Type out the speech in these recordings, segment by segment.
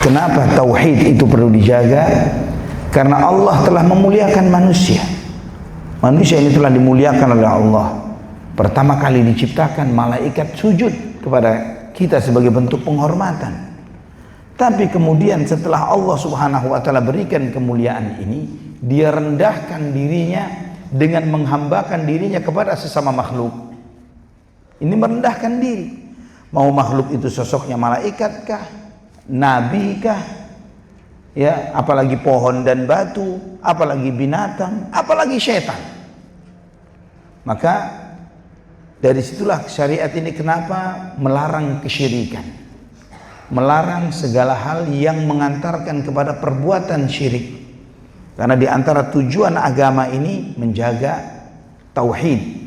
Kenapa tauhid itu perlu dijaga? Karena Allah telah memuliakan manusia. Manusia ini telah dimuliakan oleh Allah. Pertama kali diciptakan, malaikat sujud kepada kita sebagai bentuk penghormatan. Tapi kemudian setelah Allah subhanahu wa ta'ala berikan kemuliaan ini, dia rendahkan dirinya dengan menghambakan dirinya kepada sesama makhluk. Ini merendahkan diri. Mau makhluk itu sosoknya malaikat kah, nabi kah, ya, apalagi pohon dan batu, apalagi binatang, apalagi syaitan. Maka dari situlah syariat ini kenapa melarang kesyirikan, melarang segala hal yang mengantarkan kepada perbuatan syirik. Karena di antara tujuan agama ini menjaga tauhid.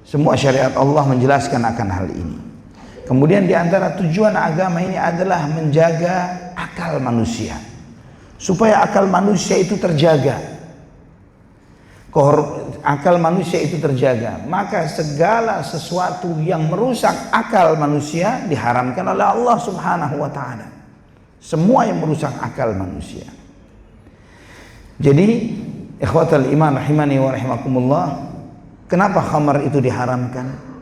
Semua syariat Allah menjelaskan akan hal ini. Kemudian di antara tujuan agama ini adalah menjaga akal manusia, supaya akal manusia itu terjaga. Akal manusia itu terjaga, maka segala sesuatu yang merusak akal manusia diharamkan oleh Allah subhanahu wa ta'ala. Semua yang merusak akal manusia. Jadi ikhwatal iman rahimani wa rahimakumullah, kenapa khamar itu diharamkan?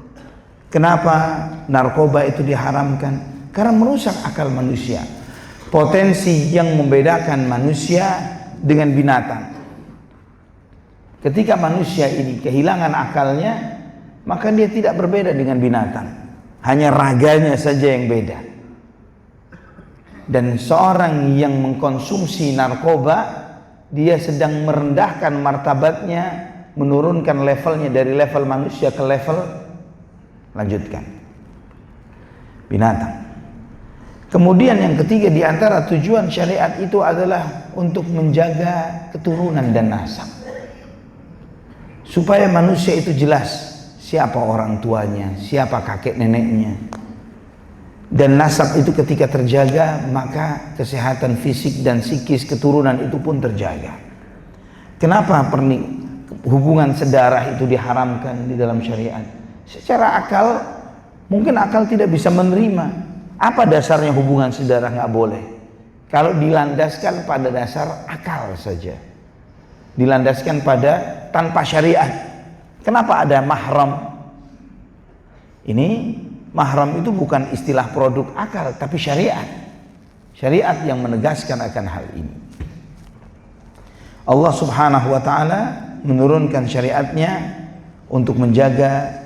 Kenapa narkoba itu diharamkan? Karena merusak akal manusia. Potensi yang membedakan manusia dengan binatang. Ketika manusia ini kehilangan akalnya, maka dia tidak berbeda dengan binatang. Hanya raganya saja yang beda. Dan seorang yang mengkonsumsi narkoba, dia sedang merendahkan martabatnya, menurunkan levelnya dari level manusia ke level, lanjutkan, binatang. Kemudian yang ketiga di antara tujuan syariat itu adalah untuk menjaga keturunan dan nasab. Supaya manusia itu jelas siapa orang tuanya, siapa kakek neneknya. Dan nasab itu ketika terjaga, maka kesehatan fisik dan psikis keturunan itu pun terjaga. Kenapa hubungan sedarah itu diharamkan di dalam syariat? Secara akal, mungkin akal tidak bisa menerima. Apa dasarnya hubungan sedarah nggak boleh? Kalau dilandaskan pada dasar akal saja, dilandaskan pada tanpa syariat. Kenapa ada mahram? Ini mahram itu bukan istilah produk akal, tapi syariat. Syariat yang menegaskan akan hal ini. Allah subhanahu wa ta'ala menurunkan syariatnya untuk menjaga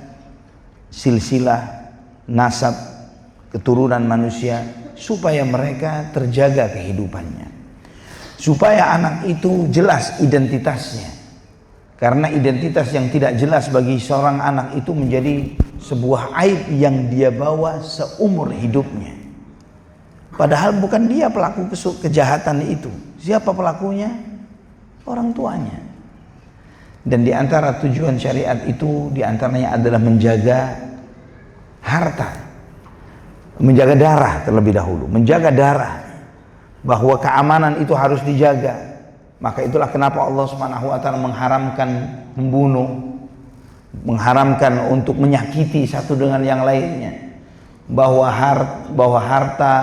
silsilah nasab keturunan manusia, supaya mereka terjaga kehidupannya, supaya anak itu jelas identitasnya. Karena identitas yang tidak jelas bagi seorang anak itu menjadi sebuah aib yang dia bawa seumur hidupnya. Padahal bukan dia pelaku kejahatan itu. Siapa pelakunya? Orang tuanya. Dan di antara tujuan syariat itu diantaranya adalah menjaga harta, menjaga darah terlebih dahulu, menjaga darah, bahwa keamanan itu harus dijaga. Maka itulah kenapa Allah Subhanahu wa ta'ala mengharamkan membunuh, mengharamkan untuk menyakiti satu dengan yang lainnya, bahwa harta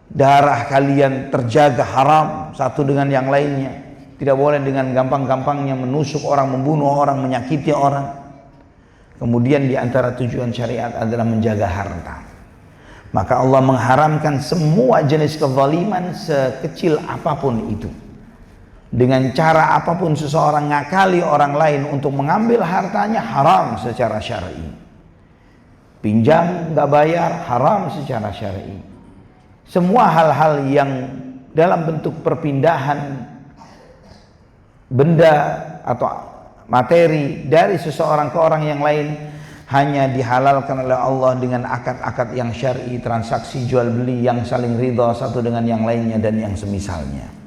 darah kalian terjaga haram satu dengan yang lainnya. Tidak boleh dengan gampang-gampangnya menusuk orang, membunuh orang, menyakiti orang. Kemudian di antara tujuan syariat adalah menjaga harta. Maka Allah mengharamkan semua jenis kezaliman sekecil apapun itu. Dengan cara apapun seseorang ngakali orang lain untuk mengambil hartanya, haram secara syar'i. Pinjam nggak bayar, haram secara syar'i. Semua hal-hal yang dalam bentuk perpindahan benda atau materi dari seseorang ke orang yang lain hanya dihalalkan oleh Allah dengan akad-akad yang syar'i, transaksi jual beli yang saling ridha satu dengan yang lainnya dan yang semisalnya.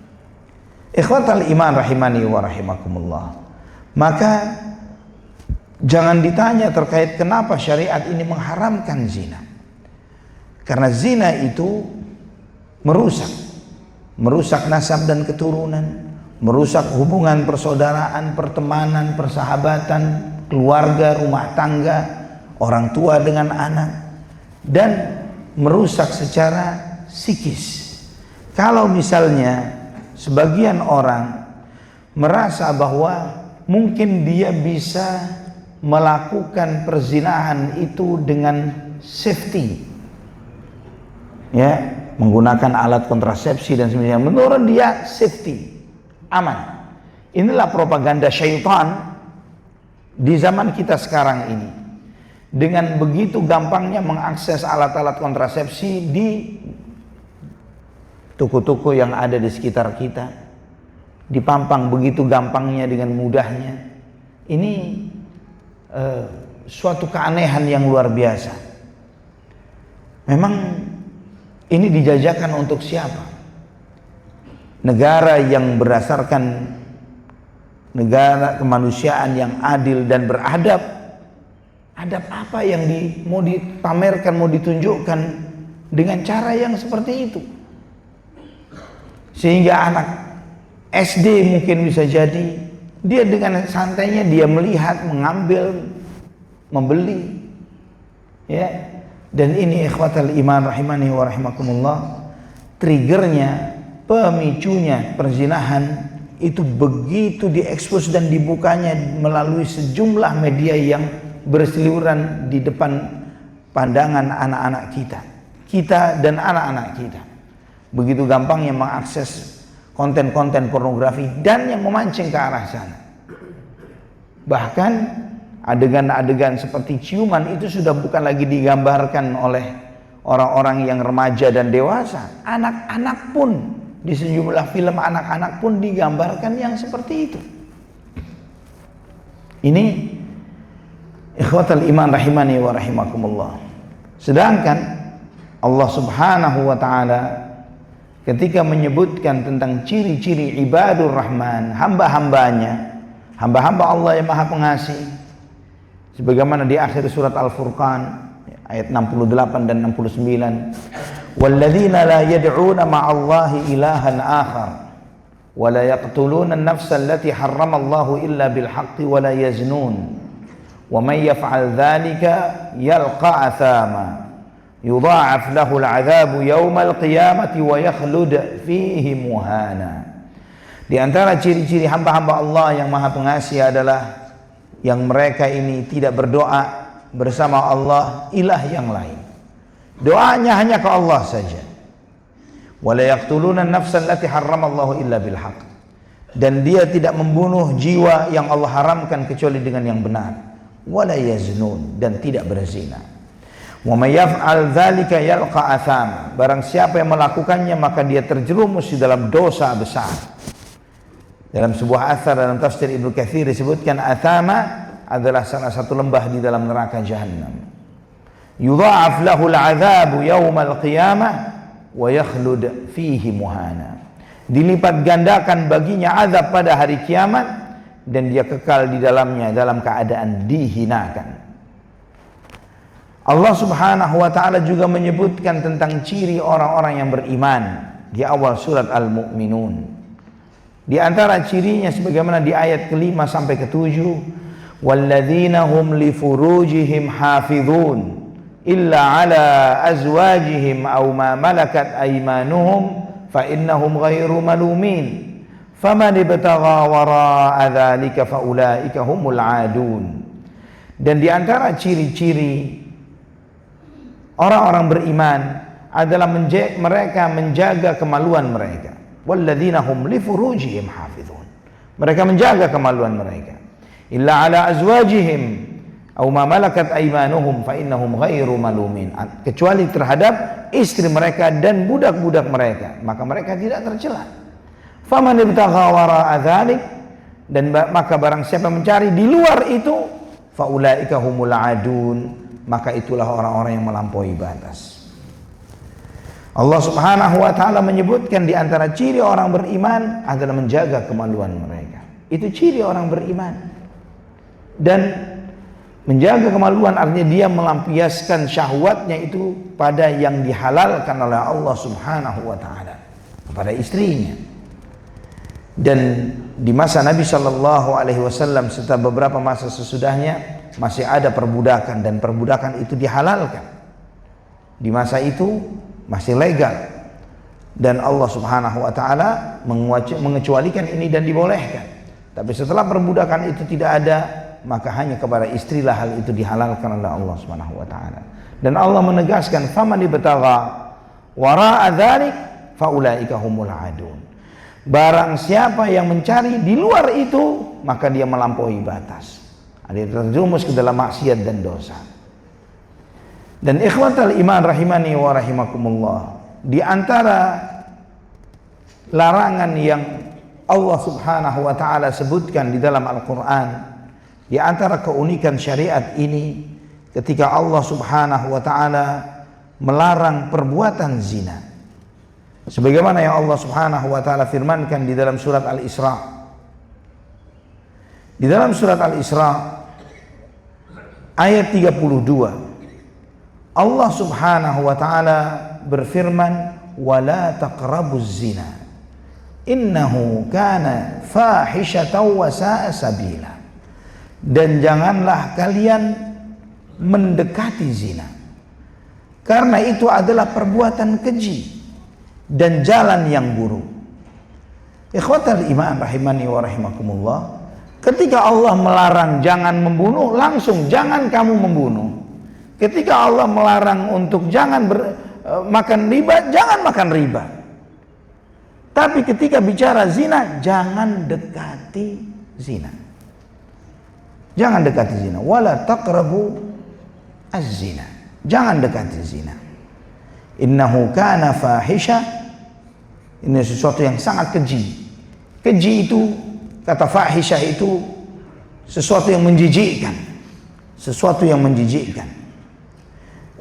Ikhwatal iman rahimani wa rahimakumullah. Maka jangan ditanya terkait kenapa syariat ini mengharamkan zina. Karena zina itu merusak nasab dan keturunan, merusak hubungan persaudaraan, pertemanan, persahabatan, keluarga, rumah tangga, orang tua dengan anak, dan merusak secara psikis. Kalau misalnya sebagian orang merasa bahwa mungkin dia bisa melakukan perzinahan itu dengan safety, ya, menggunakan alat kontrasepsi dan sebagainya, menurut dia safety, aman. Inilah propaganda syaitan di zaman kita sekarang ini. Dengan begitu gampangnya mengakses alat-alat kontrasepsi di toko-toko yang ada di sekitar kita, dipampang begitu gampangnya dengan mudahnya. Ini suatu keanehan yang luar biasa. Memang ini dijajakan untuk siapa? Negara yang berdasarkan negara kemanusiaan yang adil dan beradab. Adab apa yang mau dipamerkan, mau ditunjukkan dengan cara yang seperti itu? Sehingga anak SD mungkin bisa jadi dia dengan santainya dia melihat, mengambil, membeli, ya. Dan ini ikhwatal iman rahimani wa rahimakumullah, triggernya, pemicunya perzinahan itu begitu diekspos dan dibukanya melalui sejumlah media yang berseliweran di depan pandangan anak-anak kita dan anak-anak kita. Begitu gampangnya mengakses konten-konten pornografi dan yang memancing ke arah sana. Bahkan adegan-adegan seperti ciuman itu sudah bukan lagi digambarkan oleh orang-orang yang remaja dan dewasa. Anak-anak pun, di sejumlah film anak-anak pun digambarkan yang seperti itu. Ini ikhwatal iman rahimani wa rahimakumullah. Sedangkan Allah Subhanahu wa taala ketika menyebutkan tentang ciri-ciri ibadur rahman, hamba-hambanya, hamba-hamba Allah yang maha pengasih, sebagaimana di akhir surat Al-Furqan ayat 68 dan 69, walladzina la yad'una ma'allahi ilahan akhar wa la yaqtuluna an-nafsa allati harrama Allahu illa bil haqqi wa la yaznun wa man yaf'al dhalika yalqa athama yudha'af lahu al-'adzabu yawmal qiyamati wa yakhlud fihi muhana. Di antara ciri-ciri hamba-hamba Allah yang maha pengasih adalah yang mereka ini tidak berdoa bersama Allah ilah yang lain. Doanya hanya ke Allah saja. Wa la yaqtuluna an-nafsa allati harrama Allahu illa bil haqq. Dan dia tidak membunuh jiwa yang Allah haramkan kecuali dengan yang benar. Wala yaznun, dan tidak berzina. Wa may yaf'al dzalika yalqa athama. Barang siapa yang melakukannya maka dia terjerumus di dalam dosa besar. Dalam sebuah athar dalam tafsir Ibnu Katsir disebutkan athama adalah salah satu lembah di dalam neraka jahanam. Yudha'af lahu al-'adzabu yaumal qiyamah wa yakhlud fihi muhana. Dilipat gandakan baginya azab pada hari kiamat dan dia kekal di dalamnya dalam keadaan dihinakan. Allah Subhanahu wa taala juga menyebutkan tentang ciri orang-orang yang beriman di awal surat Al-Mu'minun. Di antara cirinya sebagaimana di ayat ke-5 sampai ke-7, walladzina hum li furujihim hafizun illa ala azwajihim aw ma malakat aymanuhum fa innahum ghairu malumin. Faman ibtagha wara'a dzalika faulaika humul adun. Dan di antara ciri-ciri orang-orang beriman adalah mereka menjaga kemaluan mereka. Walladzina hum li furujihim hafizun. Mereka menjaga kemaluan mereka. Illa ala azwajihim aw ma malakat aymanuhum fa innahum ghairu malumin. Kecuali terhadap istri mereka dan budak-budak mereka, maka mereka tidak tercela. Faman ibtagha wara'a dzalik, dan maka barang siapa mencari di luar itu, faulaika humul adun, maka itulah orang-orang yang melampaui batas. Allah Subhanahu wa taala menyebutkan di antara ciri orang beriman adalah menjaga kemaluan mereka. Itu ciri orang beriman. Dan menjaga kemaluan artinya dia melampiaskan syahwatnya itu pada yang dihalalkan oleh Allah Subhanahu wa taala, kepada istrinya. Dan di masa Nabi Shallallahu Alaihi Wasallam serta beberapa masa sesudahnya masih ada perbudakan, dan perbudakan itu dihalalkan. Di masa itu masih legal. dan Allah Subhanahu wa taala mengecualikan ini dan dibolehkan. Tapi setelah perbudakan itu tidak ada, maka hanya kepada istrilah hal itu dihalalkan oleh Allah Subhanahu wa taala. Dan Allah menegaskan, faman ibtagha wara'a dzalik faulaika humul adun. Barang siapa yang mencari di luar itu, maka dia melampaui batas. Dia terjerumus ke dalam maksiat dan dosa. Dan ikhwatal iman rahimani wa rahimakumullah, di antara larangan yang Allah Subhanahu wa taala sebutkan di dalam Al-Qur'an, di antara keunikan syariat ini ketika Allah Subhanahu wa taala melarang perbuatan zina. Sebagaimana yang Allah Subhanahu wa taala firmankan di dalam surat Al-Isra. Di dalam surat Al-Isra ayat 32, Allah Subhanahu wa taala berfirman, "Wala taqrabuz zina. Innahu kana fahishatan wa sa'a sabila." Dan janganlah kalian mendekati zina, karena itu adalah perbuatan keji dan jalan yang buruk. Ikhwatal iman rahimani wa rahimakumullah, ketika Allah melarang jangan membunuh, langsung jangan kamu membunuh. Ketika Allah melarang untuk jangan makan riba, jangan makan riba. Tapi ketika bicara zina, jangan dekati zina. Jangan dekati zina. Wala taqrabu az-zina. Jangan dekati zina. Innahu kana fahisha. Ini sesuatu yang sangat keji. Keji itu, kata fahisha itu sesuatu yang menjijikkan. Sesuatu yang menjijikkan.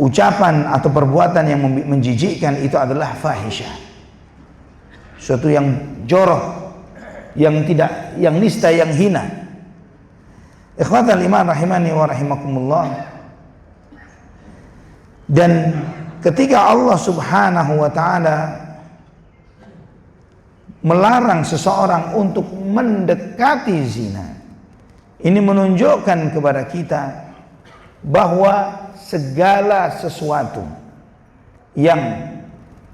Ucapan atau perbuatan yang menjijikkan itu adalah fahisha. Sesuatu yang jorok, yang tidak, yang nista, yang hina. Ikhwatal iman rahimani wa rahimakumullah. Dan ketika Allah Subhanahu wa taala melarang seseorang untuk mendekati zina, ini menunjukkan kepada kita bahwa segala sesuatu yang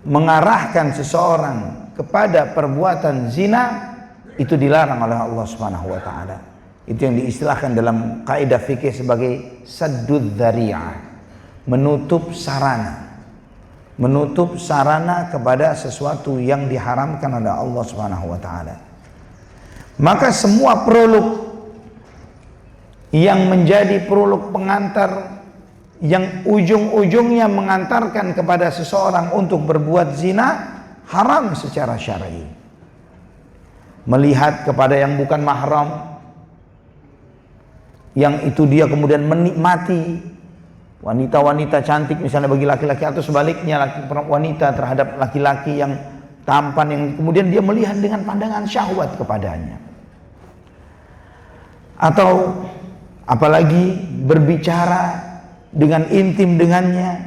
mengarahkan seseorang kepada perbuatan zina itu dilarang oleh Allah Subhanahu wa taala. Itu yang diistilahkan dalam kaidah fikih sebagai saddud dzari'ah, menutup sarana. Menutup sarana kepada sesuatu yang diharamkan oleh Allah Subhanahu wa taala. Maka semua produk yang menjadi produk pengantar, yang ujung-ujungnya mengantarkan kepada seseorang untuk berbuat zina, haram secara syar'i. Melihat kepada yang bukan mahram, yang itu dia kemudian menikmati wanita-wanita cantik misalnya bagi laki-laki, atau sebaliknya wanita terhadap laki-laki yang tampan, yang kemudian dia melihat dengan pandangan syahwat kepadanya. Atau apalagi berbicara dengan intim dengannya,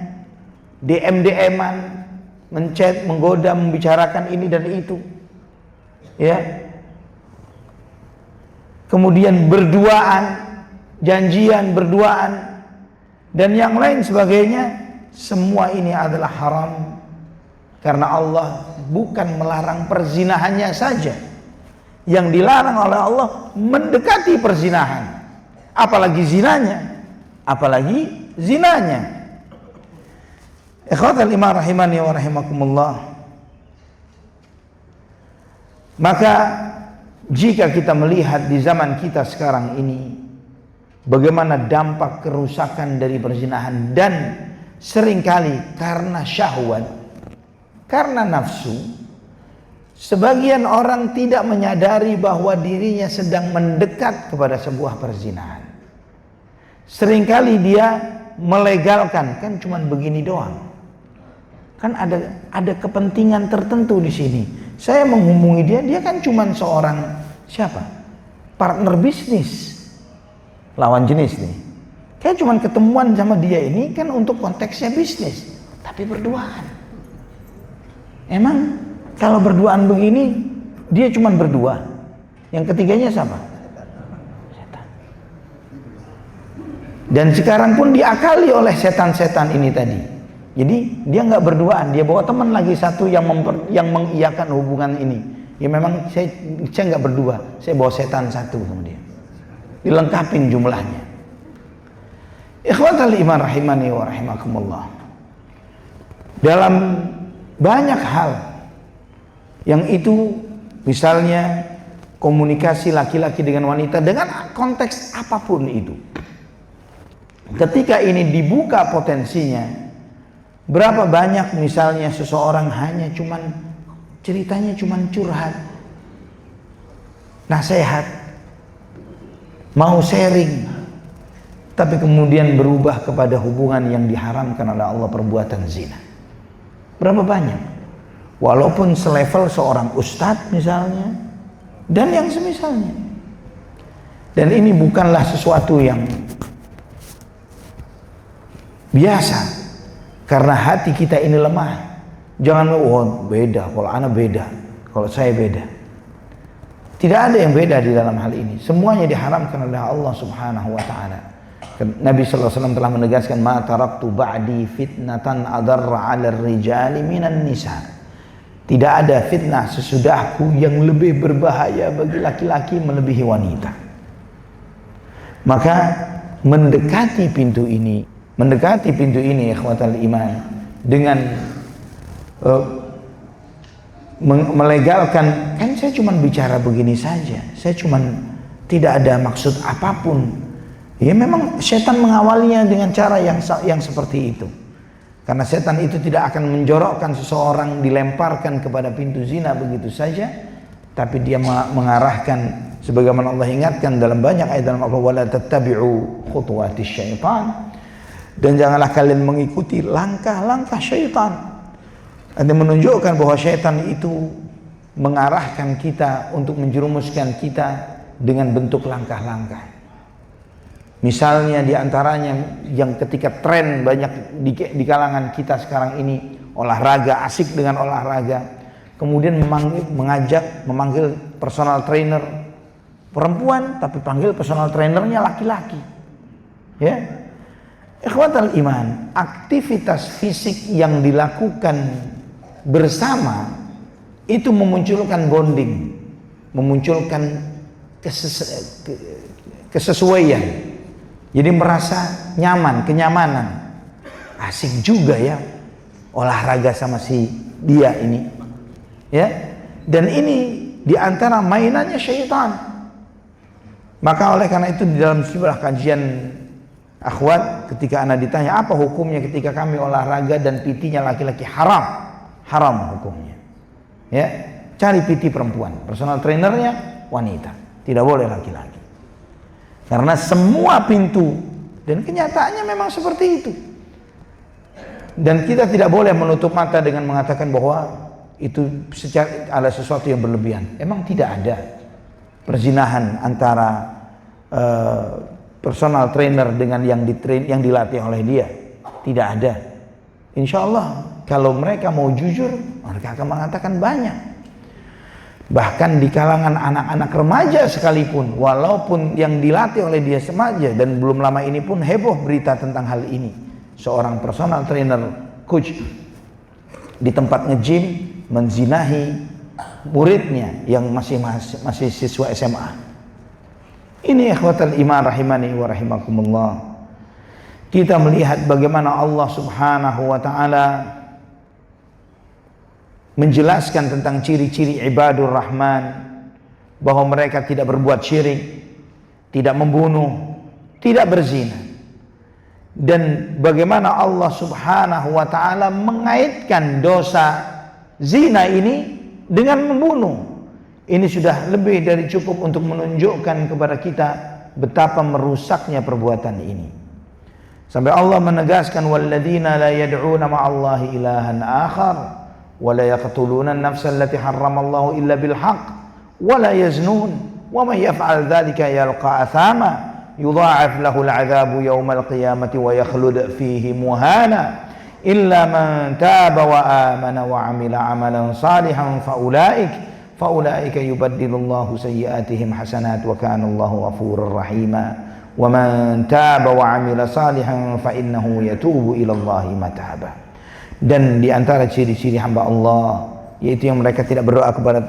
DM-an, menchat, menggoda, membicarakan ini dan itu, ya. Kemudian berduaan, janjian berduaan, dan yang lain sebagainya. Semua ini adalah haram, karena Allah bukan melarang perzinahannya saja. Yang dilarang oleh Allah mendekati perzinahan, apalagi zinanya, apalagi zinanya. Ikhwatal iman rahimani wa rahimakumullah. Maka jika kita melihat di zaman kita sekarang ini bagaimana dampak kerusakan dari perzinahan, dan seringkali karena syahwat, karena nafsu, sebagian orang tidak menyadari bahwa dirinya sedang mendekat kepada sebuah perzinahan. Seringkali dia melegalkan, kan cuman begini doang. Kan ada kepentingan tertentu di sini. Saya menghubungi dia, dia kan cuman seorang siapa? Partner bisnis. Lawan jenis nih. Kayak cuman ketemuan sama dia ini kan untuk konteksnya bisnis, tapi berduaan. Emang kalau berduaan begini dia cuman berdua. Yang ketiganya siapa? Setan. Dan sekarang pun diakali oleh setan-setan ini tadi. Jadi dia nggak berduaan, dia bawa teman lagi satu yang mengiyakan hubungan ini. Ya memang saya nggak berdua, saya bawa setan satu kemudian. Dilengkapin jumlahnya. Ikhwatal iman rahimani wa rahimakumullah. Dalam banyak hal yang itu, misalnya komunikasi laki-laki dengan wanita dengan konteks apapun itu, ketika ini dibuka potensinya, berapa banyak misalnya seseorang hanya ceritanya cuman curhat, nasihat, mau sharing, tapi kemudian berubah kepada hubungan yang diharamkan oleh Allah, perbuatan zina. Berapa banyak? Walaupun selevel seorang ustadz misalnya, dan yang semisalnya. Dan ini bukanlah sesuatu yang biasa, karena hati kita ini lemah. Jangan, oh beda, kalau anak beda, kalau saya beda. Tidak ada yang beda di dalam hal ini. Semuanya diharamkan oleh Allah Subhanahu wa taala. Nabi sallallahu alaihi wasallam telah menegaskan, ma taraktu ba'di fitnatan adarra 'ala ar-rijali minan nisa. Tidak ada fitnah sesudahku yang lebih berbahaya bagi laki-laki melebihi wanita. Maka mendekati pintu ini ikhwatal iman dengan melegalkan, kan saya cuma bicara begini saja, saya cuma tidak ada maksud apapun. Ya memang setan mengawalnya dengan cara yang seperti itu. Karena setan itu tidak akan menjorokkan seseorang dilemparkan kepada pintu zina begitu saja, tapi dia mengarahkan, sebagaimana Allah ingatkan dalam banyak ayat dalam Al-Qur'an, wala tattabi'u khutuwatis syaitan, dan janganlah kalian mengikuti langkah-langkah syaitan. Ada menunjukkan bahwa syaitan itu mengarahkan kita untuk menjerumuskan kita dengan bentuk langkah-langkah. Misalnya diantaranya yang ketika tren banyak di kalangan kita sekarang ini, olahraga, asik dengan olahraga, kemudian memanggil personal trainer perempuan, tapi panggil personal trainernya laki-laki. Ya, ikhwatal iman, aktivitas fisik yang dilakukan bersama itu memunculkan bonding, memunculkan kesesuaian. Jadi merasa nyaman, kenyamanan. Asik juga ya olahraga sama si dia ini. Ya. Dan ini diantara mainannya syaitan. Maka oleh karena itu di dalam sebuah kajian akhwat, ketika anak ditanya apa hukumnya ketika kami olahraga dan PT-nya laki-laki, haram hukumnya. Ya, cari PT perempuan, personal trainernya wanita, tidak boleh laki-laki. Karena semua pintu, dan kenyataannya memang seperti itu. Dan kita tidak boleh menutup mata dengan mengatakan bahwa itu ada sesuatu yang berlebihan. Emang tidak ada perzinahan antara personal trainer dengan yang dilatih oleh dia. Tidak ada. Insya Allah kalau mereka mau jujur, mereka akan mengatakan banyak. Bahkan di kalangan anak-anak remaja sekalipun, walaupun yang dilatih oleh dia remaja, dan belum lama ini pun heboh berita tentang hal ini. Seorang personal trainer, coach di tempat nge-gym menzinahi muridnya yang masih siswa SMA. Ini ikhwatal iman rahimani wa rahimakumullah. Kita melihat bagaimana Allah Subhanahu wa taala menjelaskan tentang ciri-ciri ibadur rahman, bahwa mereka tidak berbuat syirik, tidak membunuh, tidak berzina. Dan bagaimana Allah Subhanahu wa taala mengaitkan dosa zina ini dengan membunuh. Ini sudah lebih dari cukup untuk menunjukkan kepada kita betapa merusaknya perbuatan ini. Sampai Allah menegaskan, walladzina la yad'una ma'allahi ilahan akhar ولا يقتلون النفس التي حرم الله إلا بالحق ولا يزنون ومن يفعل ذلك يلقى أثاما يضاعف له العذاب يوم القيامة ويخلد فيه مهانا إلا من تاب وآمن وعمل عملا صالحا فأولئك يبدل الله سيئاتهم حسنات وكان الله غفورا رحيما ومن تاب وعمل صالحا فإنه يتوب إلى الله متابا. Dan di antara ciri-ciri hamba Allah yaitu yang mereka tidak berdoa kepada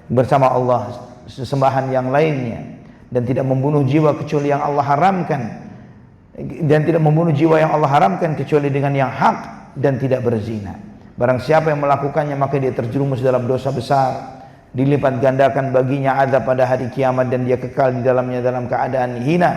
bersama Allah sesembahan yang lainnya, dan tidak membunuh jiwa kecuali yang Allah haramkan, dan tidak membunuh jiwa yang Allah haramkan kecuali dengan yang hak, dan tidak berzina. Barang siapa yang melakukannya maka dia terjerumus dalam dosa besar, dilipat gandakan baginya azab pada hari kiamat, dan dia kekal di dalamnya dalam keadaan hina,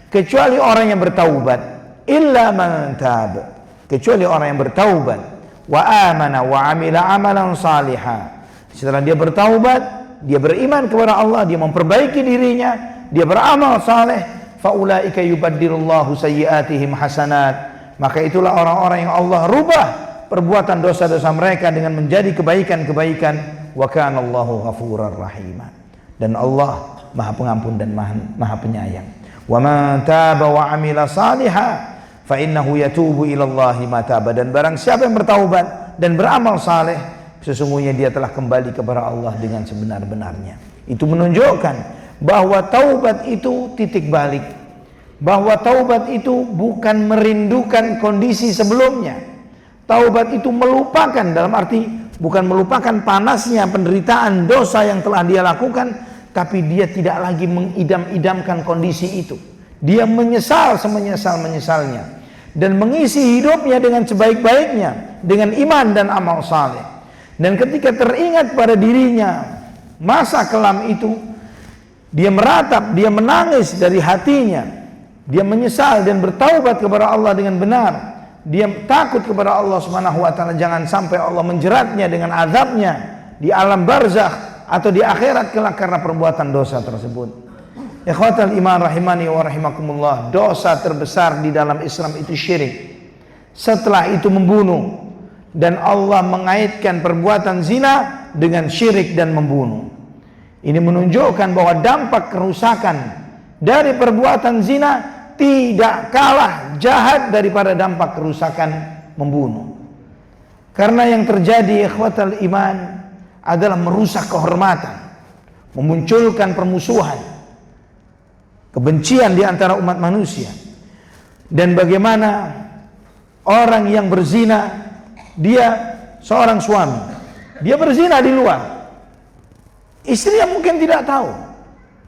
kecuali orang yang bertaubat. Illa man tab, kecuali orang yang bertaubat, wa amana wa amila amalan salihah. Setelah dia bertaubat, dia beriman kepada Allah, dia memperbaiki dirinya, dia beramal saleh, faulaika yubaddilullahu sayyiatihim hasanat, maka itulah orang-orang yang Allah rubah perbuatan dosa-dosa mereka dengan menjadi kebaikan-kebaikan. Wa kana Allahu ghafurar rahima, dan Allah Maha Pengampun dan Maha Penyayang. Wa man taba wa amila salihah fa innahu yatubu ila Allahi mataba, dan barang siapa yang bertaubat dan beramal saleh, sesungguhnya dia telah kembali kepada Allah dengan sebenar-benarnya. Itu menunjukkan bahwa taubat itu titik balik, bahwa taubat itu bukan merindukan kondisi sebelumnya. Taubat itu melupakan, dalam arti bukan melupakan panasnya penderitaan dosa yang telah dia lakukan, tapi dia tidak lagi mengidam-idamkan kondisi itu. Dia menyesal semenyesal-menyesalnya dan mengisi hidupnya dengan sebaik-baiknya dengan iman dan amal saleh. Dan ketika teringat pada dirinya masa kelam itu, dia meratap, dia menangis dari hatinya, dia menyesal dan bertaubat kepada Allah dengan benar. Dia takut kepada Allah Subhanahu wa taala, jangan sampai Allah menjeratnya dengan azabnya di alam barzakh atau di akhirat kelak karena perbuatan dosa tersebut. Ikhwatal iman rahimani wa rahimakumullah, dosa terbesar di dalam Islam itu syirik. Setelah itu membunuh, dan Allah mengaitkan perbuatan zina dengan syirik dan membunuh. Ini menunjukkan bahwa dampak kerusakan dari perbuatan zina tidak kalah jahat daripada dampak kerusakan membunuh. Karena yang terjadi ikhwatal iman adalah merusak kehormatan, memunculkan permusuhan, kebencian di antara umat manusia. Dan bagaimana orang yang berzina, dia seorang suami, dia berzina di luar, istrinya mungkin tidak tahu,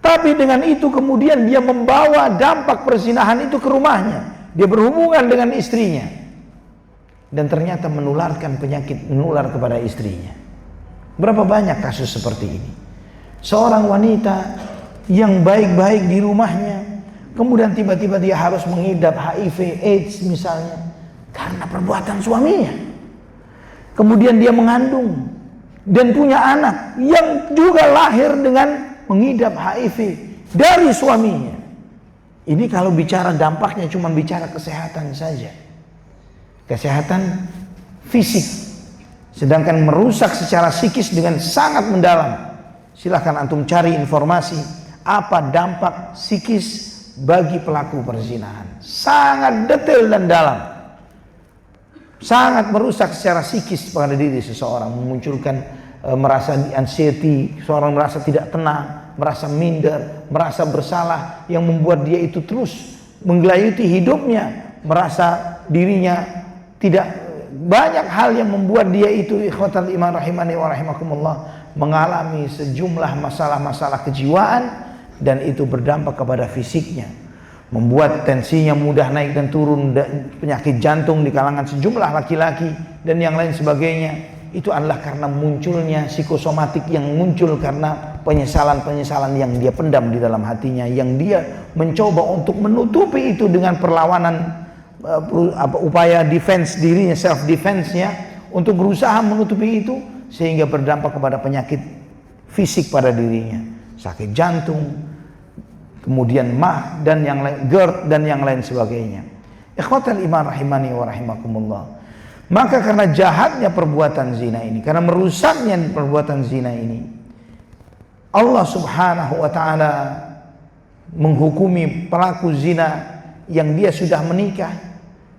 tapi dengan itu kemudian dia membawa dampak perzinahan itu ke rumahnya. Dia berhubungan dengan istrinya dan ternyata menularkan penyakit, menular kepada istrinya. Berapa banyak kasus seperti ini? Seorang wanita yang baik-baik di rumahnya, kemudian tiba-tiba dia harus mengidap HIV AIDS misalnya karena perbuatan suaminya. Kemudian dia mengandung dan punya anak yang juga lahir dengan mengidap HIV dari suaminya. Ini kalau bicara dampaknya cuma bicara kesehatan saja, kesehatan fisik. Sedangkan merusak secara psikis dengan sangat mendalam. Silahkan antum cari informasi apa dampak psikis bagi pelaku perzinahan. Sangat detail dan dalam. Sangat merusak secara psikis pada diri seseorang, memunculkan merasa anxiety, seorang merasa tidak tenang, merasa minder, merasa bersalah, yang membuat dia itu terus menggelayuti hidupnya, merasa dirinya tidak, banyak hal yang membuat dia itu ikhwatal iman rahimani wa rahimakumullah mengalami sejumlah masalah-masalah kejiwaan, dan itu berdampak kepada fisiknya, membuat tensinya mudah naik dan turun, penyakit jantung di kalangan sejumlah laki-laki dan yang lain sebagainya. Itu adalah karena munculnya psikosomatik yang muncul karena penyesalan-penyesalan yang dia pendam di dalam hatinya, yang dia mencoba untuk menutupi itu dengan perlawanan, upaya defense dirinya, self defense-nya, untuk berusaha menutupi itu, sehingga berdampak kepada penyakit fisik pada dirinya, sakit jantung, kemudian mah dan yang lain, GERD dan yang lain sebagainya. Ikhwatal iman rahimani wa rahimakumullah. Maka karena jahatnya perbuatan zina ini, karena merusaknya perbuatan zina ini, Allah Subhanahu wa taala menghukumi pelaku zina yang dia sudah menikah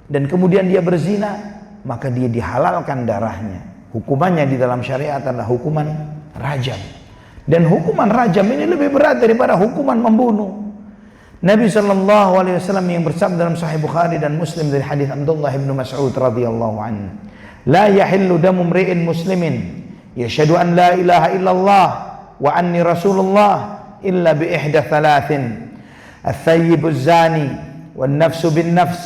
dan kemudian dia berzina, maka dia dihalalkan darahnya. Hukumannya di dalam syariat adalah hukuman rajam. Dan hukuman rajam ini lebih berat daripada hukuman membunuh. Nabi SAW yang bersabda dalam Sahih Bukhari dan Muslim dari hadis Abdullah bin Mas'ud radhiyallahu anhu, La yahillu damu mri'in muslimin yashhadu an la ilaha illallah wa anni rasulullah illa bi ihda thalathin al-thayyibu az-zani wan nafsu bin nafs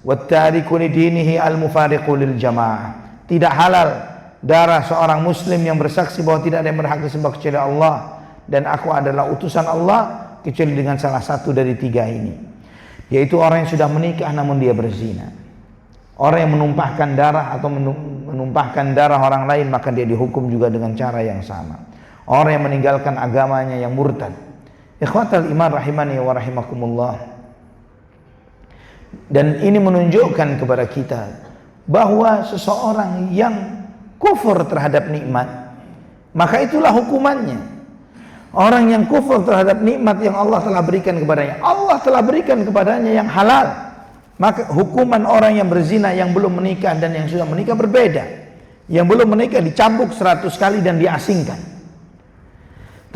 wat tariku li dinihi al-mufariqu lil jamaah. Tidak halal darah seorang muslim yang bersaksi bahwa tidak ada yang berhak disembah kecuali Allah dan aku adalah utusan Allah, kecuali dengan salah satu dari tiga ini, yaitu orang yang sudah menikah namun dia berzina, orang yang menumpahkan darah atau menumpahkan darah orang lain maka dia dihukum juga dengan cara yang sama, orang yang meninggalkan agamanya yang murtad. Ikhwatal iman rahimani wa rahimakumullah. Dan ini menunjukkan kepada kita bahwa seseorang yang kufur terhadap nikmat, maka itulah hukumannya. Orang yang kufur terhadap nikmat yang Allah telah berikan kepadanya, Allah telah berikan kepadanya yang halal, maka hukuman orang yang berzina yang belum menikah dan yang sudah menikah berbeda. Yang belum menikah dicambuk 100 kali dan diasingkan.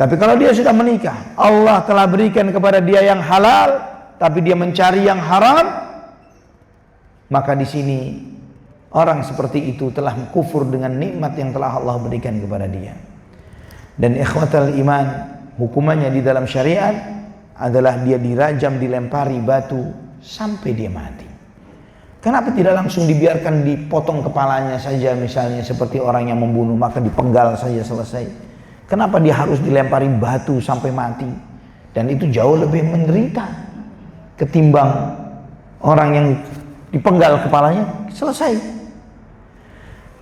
Tapi kalau dia sudah menikah, Allah telah berikan kepada dia yang halal, tapi dia mencari yang haram, maka di sini orang seperti itu telah kufur dengan nikmat yang telah Allah berikan kepada dia. Dan ikhwatal iman, hukumannya di dalam syariat adalah dia dirajam, dilempari batu sampai dia mati. Kenapa tidak langsung dibiarkan dipotong kepalanya saja, misalnya seperti orang yang membunuh maka dipenggal saja selesai? Kenapa dia harus dilempari batu sampai mati? Dan itu jauh lebih menderita ketimbang orang yang dipenggal kepalanya selesai.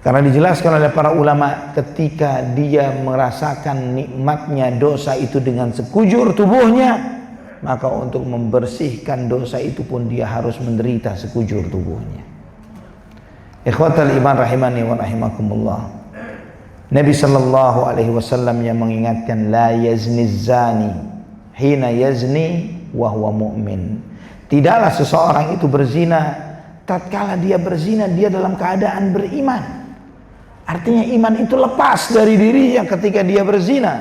Karena dijelaskan oleh para ulama, ketika dia merasakan nikmatnya dosa itu dengan sekujur tubuhnya, maka untuk membersihkan dosa itu pun dia harus menderita sekujur tubuhnya. Ikhwatal iman rahimani wa rahimakumullah. Nabi sallallahu alaihi wasallam yang mengingatkan, la yazni zani hina yazni wa huwa mu'min. Tidaklah seseorang itu berzina tatkala dia berzina dia dalam keadaan beriman. Artinya iman itu lepas dari dirinya ketika dia berzina.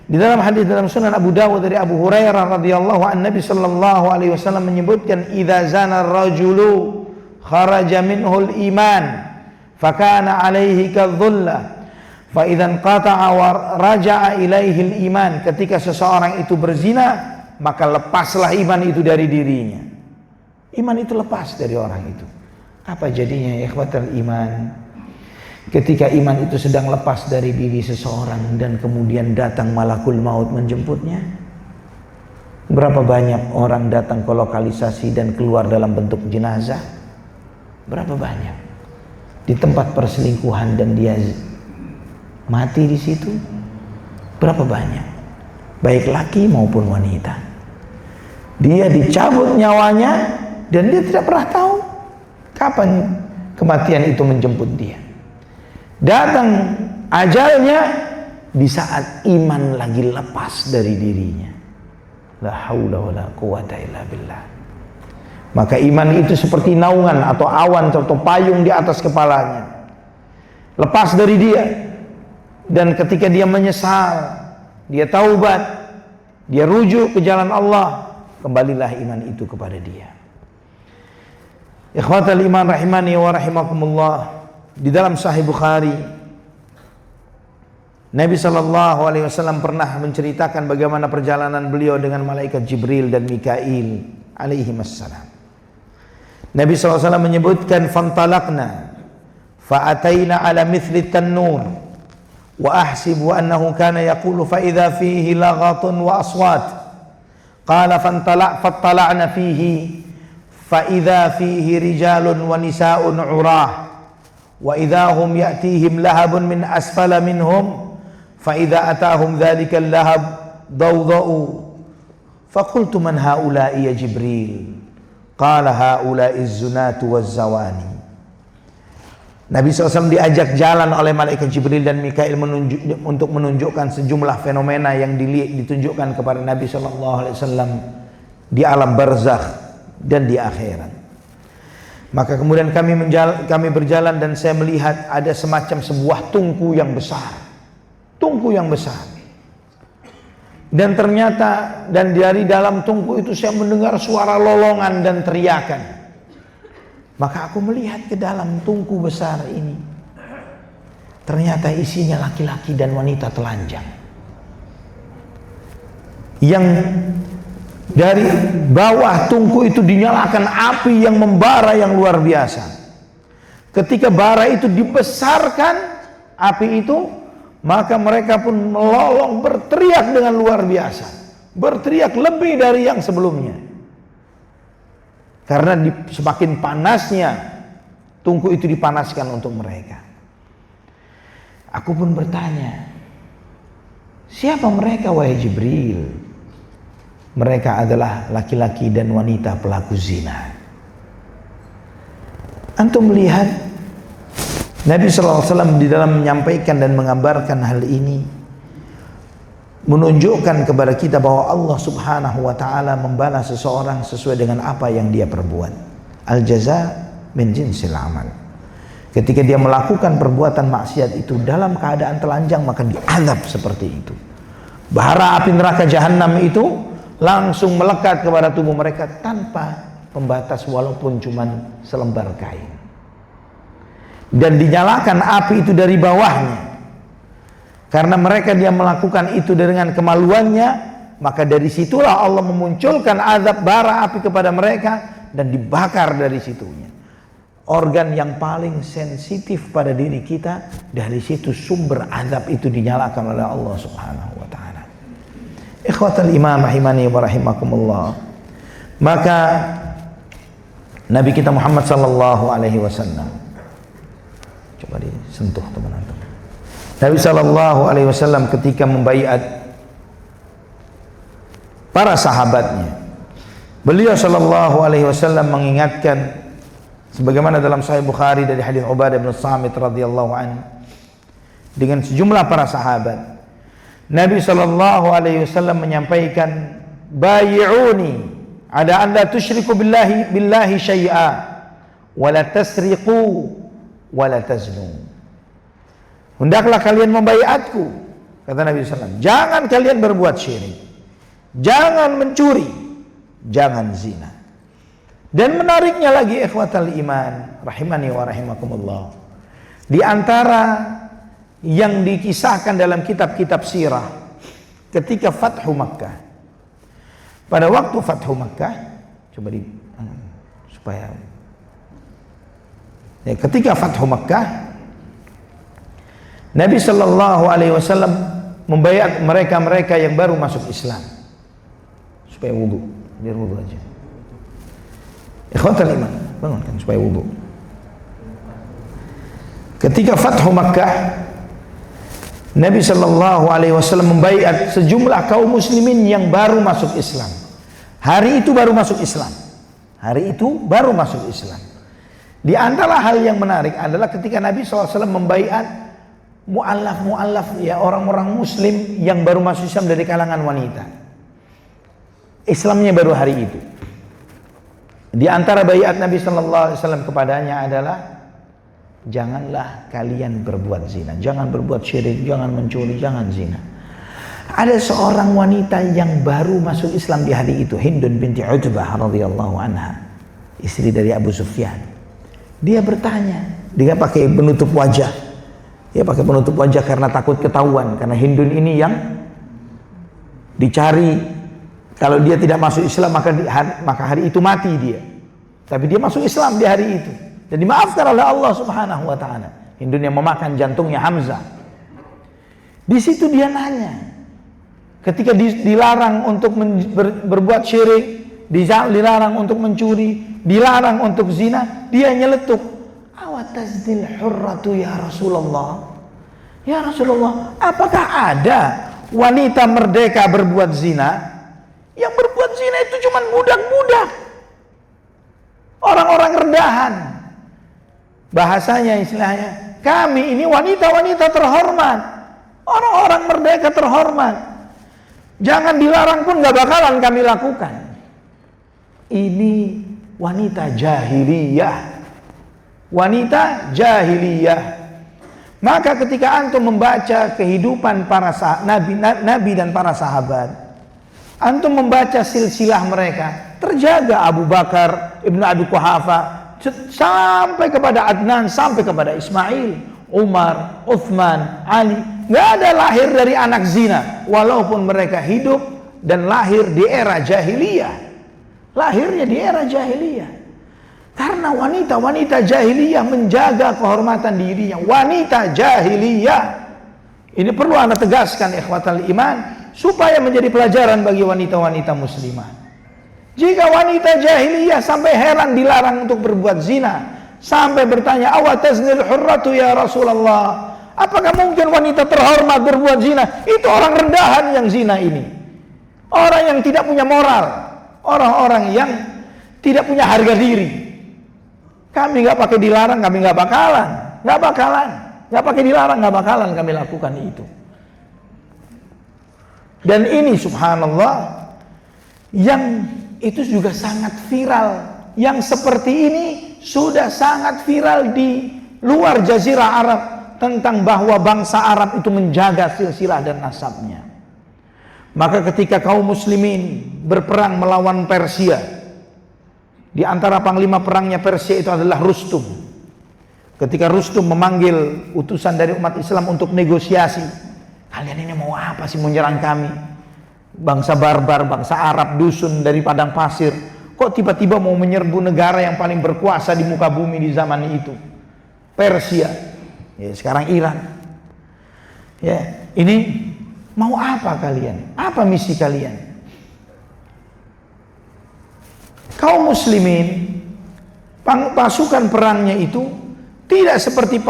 Di dalam hadis dalam Sunan Abu Dawud dari Abu Hurairah radhiyallahu anhu, Nabi sallallahu alaihi wasallam menyebutkan, idza zana ar-rajulu kharaja minhu al-iman fakana alaihi kadzulla fa idzan qata'a wa raja'a ilaihi al-iman. Ketika seseorang itu berzina, maka lepaslah iman itu dari dirinya. Iman itu lepas dari orang itu. Apa jadinya ya ikhwatal iman? Ketika iman itu sedang lepas dari diri seseorang dan kemudian datang malakul maut menjemputnya. Berapa banyak orang datang ke lokalisasi dan keluar dalam bentuk jenazah? Berapa banyak? Di tempat perselingkuhan dan dia mati di situ. Berapa banyak? Baik laki maupun wanita. Dia dicabut nyawanya dan dia tidak pernah tahu kapan kematian itu menjemput dia. Datang ajalnya di saat iman lagi lepas dari dirinya. La haula wala quwata illa billah. Maka iman itu seperti naungan atau awan atau payung di atas kepalanya. Lepas dari dia. Dan ketika dia menyesal, dia taubat, dia rujuk ke jalan Allah, kembalilah iman itu kepada dia. Ikhwatal iman rahimani wa rahimakumullah. Di dalam Sahih Bukhari, Nabi SAW pernah menceritakan bagaimana perjalanan beliau dengan malaikat Jibril dan Mikail alaihimassalam. Nabi SAW menyebutkan, fantalaqna fa'ataina ala mithli tannur wa ahsibu annahu kana yaqulu fa idza fihi laghatun wa aswat qala fattala'na fihi fa idza fihi rijalun wa nisaa'un 'urah wa idahum ya'tihim lahabun min asfala minhum fa idza atahum dzalikal lahab dawda'u fa qultu man haula'i ya Jibril qala haula'i az-zunatu waz-zawani. Nabi SAW diajak jalan oleh malaikat Jibril dan Mikail untuk menunjukkan sejumlah fenomena yang ditunjukkan kepada Nabi SAW di alam barzakh dan di akhirat. Maka kemudian kami berjalan dan saya melihat ada semacam sebuah tungku yang besar. Tungku yang besar. Dan ternyata dari dalam tungku itu saya mendengar suara lolongan dan teriakan. Maka aku melihat ke dalam tungku besar ini. Ternyata isinya laki-laki dan wanita telanjang. Yang dari bawah tungku itu dinyalakan api yang membara yang luar biasa. Ketika bara itu dibesarkan api itu, maka mereka pun melolong berteriak dengan luar biasa. Berteriak lebih dari yang sebelumnya. Karena semakin panasnya tungku itu dipanaskan untuk mereka. Aku pun bertanya, siapa mereka wahai Jibril? Mereka adalah laki-laki dan wanita pelaku zina. Antum melihat Nabi SAW di dalam menyampaikan dan menggambarkan hal ini, menunjukkan kepada kita bahwa Allah Subhanahu wa ta'ala membalas seseorang sesuai dengan apa yang dia perbuat. Al-jaza min jinsil amal. Ketika dia melakukan perbuatan maksiat itu dalam keadaan telanjang, maka diazab seperti itu. Bara api neraka jahanam itu langsung melekat kepada tubuh mereka tanpa pembatas walaupun cuma selembar kain. Dan dinyalakan api itu dari bawahnya. Karena mereka dia melakukan itu dengan kemaluannya, maka dari situlah Allah memunculkan azab bara api kepada mereka dan dibakar dari situnya. Organ yang paling sensitif pada diri kita, dari situ sumber azab itu dinyalakan oleh Allah Subhanahu wa ta'ala. Ikhwatal iman rahimani wa rahimakumullah. Maka Nabi kita Muhammad sallallahu alaihi wasallam, coba disentuh teman-teman. Nabi sallallahu alaihi wasallam ketika membaiat para sahabatnya, beliau sallallahu alaihi wasallam mengingatkan sebagaimana dalam Sahih Bukhari dari hadis Ubadah bin Samit radhiyallahu anhu dengan sejumlah para sahabat. Nabi sallallahu alaihi wasallam menyampaikan, "Bai'uni ada an la tusyriku billahi syai'a wa la tasriqu wa la taznu." Hendaklah kalian membaiatku, kata Nabi SAW. Jangan kalian berbuat syirik, jangan mencuri, jangan zina. Dan menariknya lagi ikhwatal iman rahimani wa rahimakumullah, di antara yang dikisahkan dalam kitab-kitab sirah ketika Fathu Makkah. Pada waktu Fathu Makkah, coba supaya ya, ketika Fathu Makkah, Nabi Shallallahu Alaihi Wasallam membaiat mereka yang baru masuk Islam supaya wudu, biar wudu aja. Ikhwatal iman, bangunkan supaya wudu. Ketika Fathu Makkah, Nabi Shallallahu Alaihi Wasallam membaiat sejumlah kaum muslimin yang baru masuk Islam. Hari itu baru masuk Islam. Hari itu baru masuk Islam. Di antara hal yang menarik adalah ketika Nabi SAW membaiat mu'allaf ya, orang-orang muslim yang baru masuk Islam dari kalangan wanita. Islamnya baru hari itu. Di antara baiat Nabi sallallahu alaihi wasallam kepadanya adalah, janganlah kalian berbuat zina, jangan berbuat syirik, jangan mencuri, jangan zina. Ada seorang wanita yang baru masuk Islam di hari itu, Hindun binti Utbah radhiyallahu anha, istri dari Abu Sufyan. Dia bertanya, dia pakai penutup wajah. Dia pakai penutup wajah karena takut ketahuan, karena Hindun ini yang dicari. Kalau dia tidak masuk Islam maka hari itu mati dia. Tapi dia masuk Islam di hari itu dan dimaafkan oleh Allah Subhanahu wa ta'ala. Hindun yang memakan jantungnya Hamzah. Di situ dia nanya, ketika dilarang untuk berbuat syirik, dilarang untuk mencuri, dilarang untuk zina, dia nyeletuk, "Awatazdil hurratu ya Rasulullah?" Ya Rasulullah, apakah ada wanita merdeka berbuat zina? Yang berbuat zina itu cuma budak-budak, orang-orang rendahan. Bahasanya, istilahnya, kami ini wanita-wanita terhormat, orang-orang merdeka terhormat. Jangan dilarang pun gak bakalan kami lakukan. Ini wanita jahiliyah. Wanita jahiliyah. Maka ketika antum membaca kehidupan para nabi dan para sahabat, antum membaca silsilah mereka, terjaga Abu Bakar Ibnu Abi Quhafa sampai kepada Adnan, sampai kepada Ismail, Umar, Uthman, Ali, nggak ada lahir dari anak zina, walaupun mereka hidup dan lahir di era jahiliyah. Lahirnya di era jahiliyah. Karena wanita-wanita jahiliyah menjaga kehormatan dirinya. Wanita jahiliyah. Ini perlu Anda tegaskan ikhwatal iman, supaya menjadi pelajaran bagi wanita-wanita muslimah. Jika wanita jahiliyah sampai heran dilarang untuk berbuat zina, sampai bertanya, awataznil hurratu ya Rasulullah, apakah mungkin wanita terhormat berbuat zina? Itu orang rendahan yang zina ini, orang yang tidak punya moral, orang-orang yang tidak punya harga diri. Kami nggak pakai dilarang, kami nggak pakai dilarang, nggak bakalan kami lakukan itu. Dan ini subhanallah, yang itu juga sangat viral, yang seperti ini sudah sangat viral di luar Jazirah Arab, tentang bahwa bangsa Arab itu menjaga silsilah dan nasabnya. Maka ketika kaum muslimin berperang melawan Persia, di antara panglima perangnya Persia itu adalah Rustum. Ketika Rustum memanggil utusan dari umat Islam untuk negosiasi, kalian ini mau apa sih menyerang kami? Bangsa barbar, bangsa Arab, dusun dari padang pasir, kok tiba-tiba mau menyerbu negara yang paling berkuasa di muka bumi di zaman itu? Persia, ya sekarang Iran. Ya, ini mau apa kalian? Apa misi kalian? Kaum muslimin, pasukan perangnya itu tidak seperti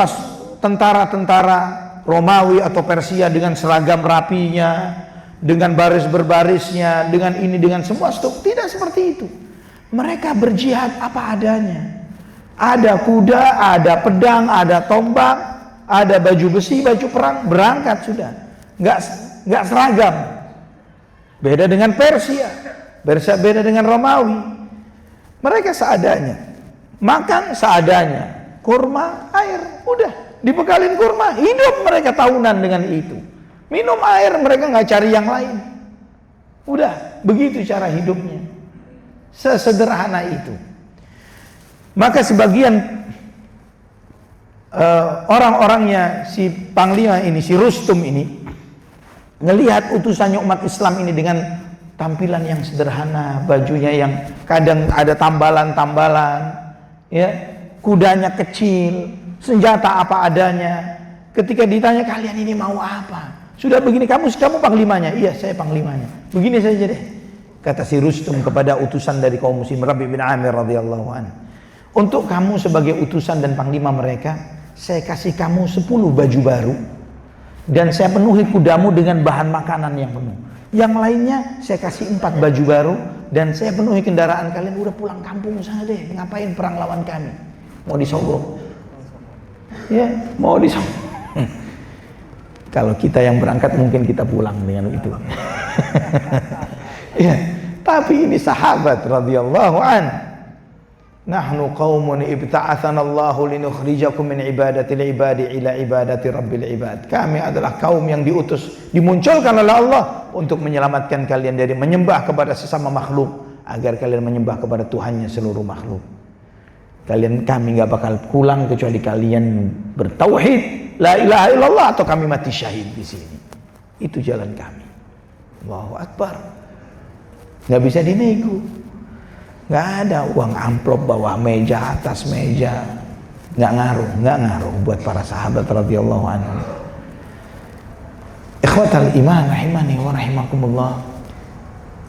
tentara-tentara Romawi atau Persia dengan seragam rapinya, dengan baris berbarisnya, dengan ini, dengan semua stok. Tidak seperti itu. Mereka berjihad apa adanya. Ada kuda, ada pedang, ada tombak, ada baju besi, baju perang, berangkat sudah. Nggak seragam. Beda dengan Persia, beda dengan Romawi. Mereka seadanya, makan seadanya, kurma, air, udah dibekalin kurma, hidup mereka tahunan dengan itu. Minum air, mereka nggak cari yang lain. Udah begitu cara hidupnya, sesederhana itu. Maka sebagian orang-orangnya si panglima ini, si Rustum ini, ngelihat utusannya umat Islam ini dengan tampilan yang sederhana, bajunya yang kadang ada tambalan-tambalan, ya, kudanya kecil, senjata apa adanya. Ketika ditanya, kalian ini mau apa? Sudah begini, kamu panglimanya? Iya, saya panglimanya. Begini saja deh, kata si Rustum kepada utusan dari kaum muslim, Rabi bin Amir radhiyallahu anhu. Untuk kamu sebagai utusan dan panglima mereka, saya kasih kamu 10 baju baru, dan saya penuhi kudamu dengan bahan makanan yang penuh. Yang lainnya saya kasih 4 baju baru, dan saya penuhi kendaraan kalian. Udah pulang kampung sana deh, ngapain perang lawan kami? Mau disogok? Ya, mau disogok. Kalau kita yang berangkat mungkin kita pulang dengan itu. Ya, tapi ini sahabat radhiyallahu an. Nahnu qaumun ibta'atsana Allahu linukhrijakum min ibadatil ibadi ila ibadati rabbil ibad. Kami adalah kaum yang diutus, dimunculkan oleh Allah untuk menyelamatkan kalian dari menyembah kepada sesama makhluk, agar kalian menyembah kepada Tuhannya seluruh makhluk. Kami nggak bakal pulang kecuali kalian bertauhid, la ilaha illallah, atau kami mati syahid di sini. Itu jalan kami. Allahu Akbar. Nggak bisa dinego. Nggak ada uang amplop bawah meja, atas meja. Nggak ngaruh buat para sahabat radhiyallahu anhu. Ikhwatal iman rahimani wa rahimakumullah.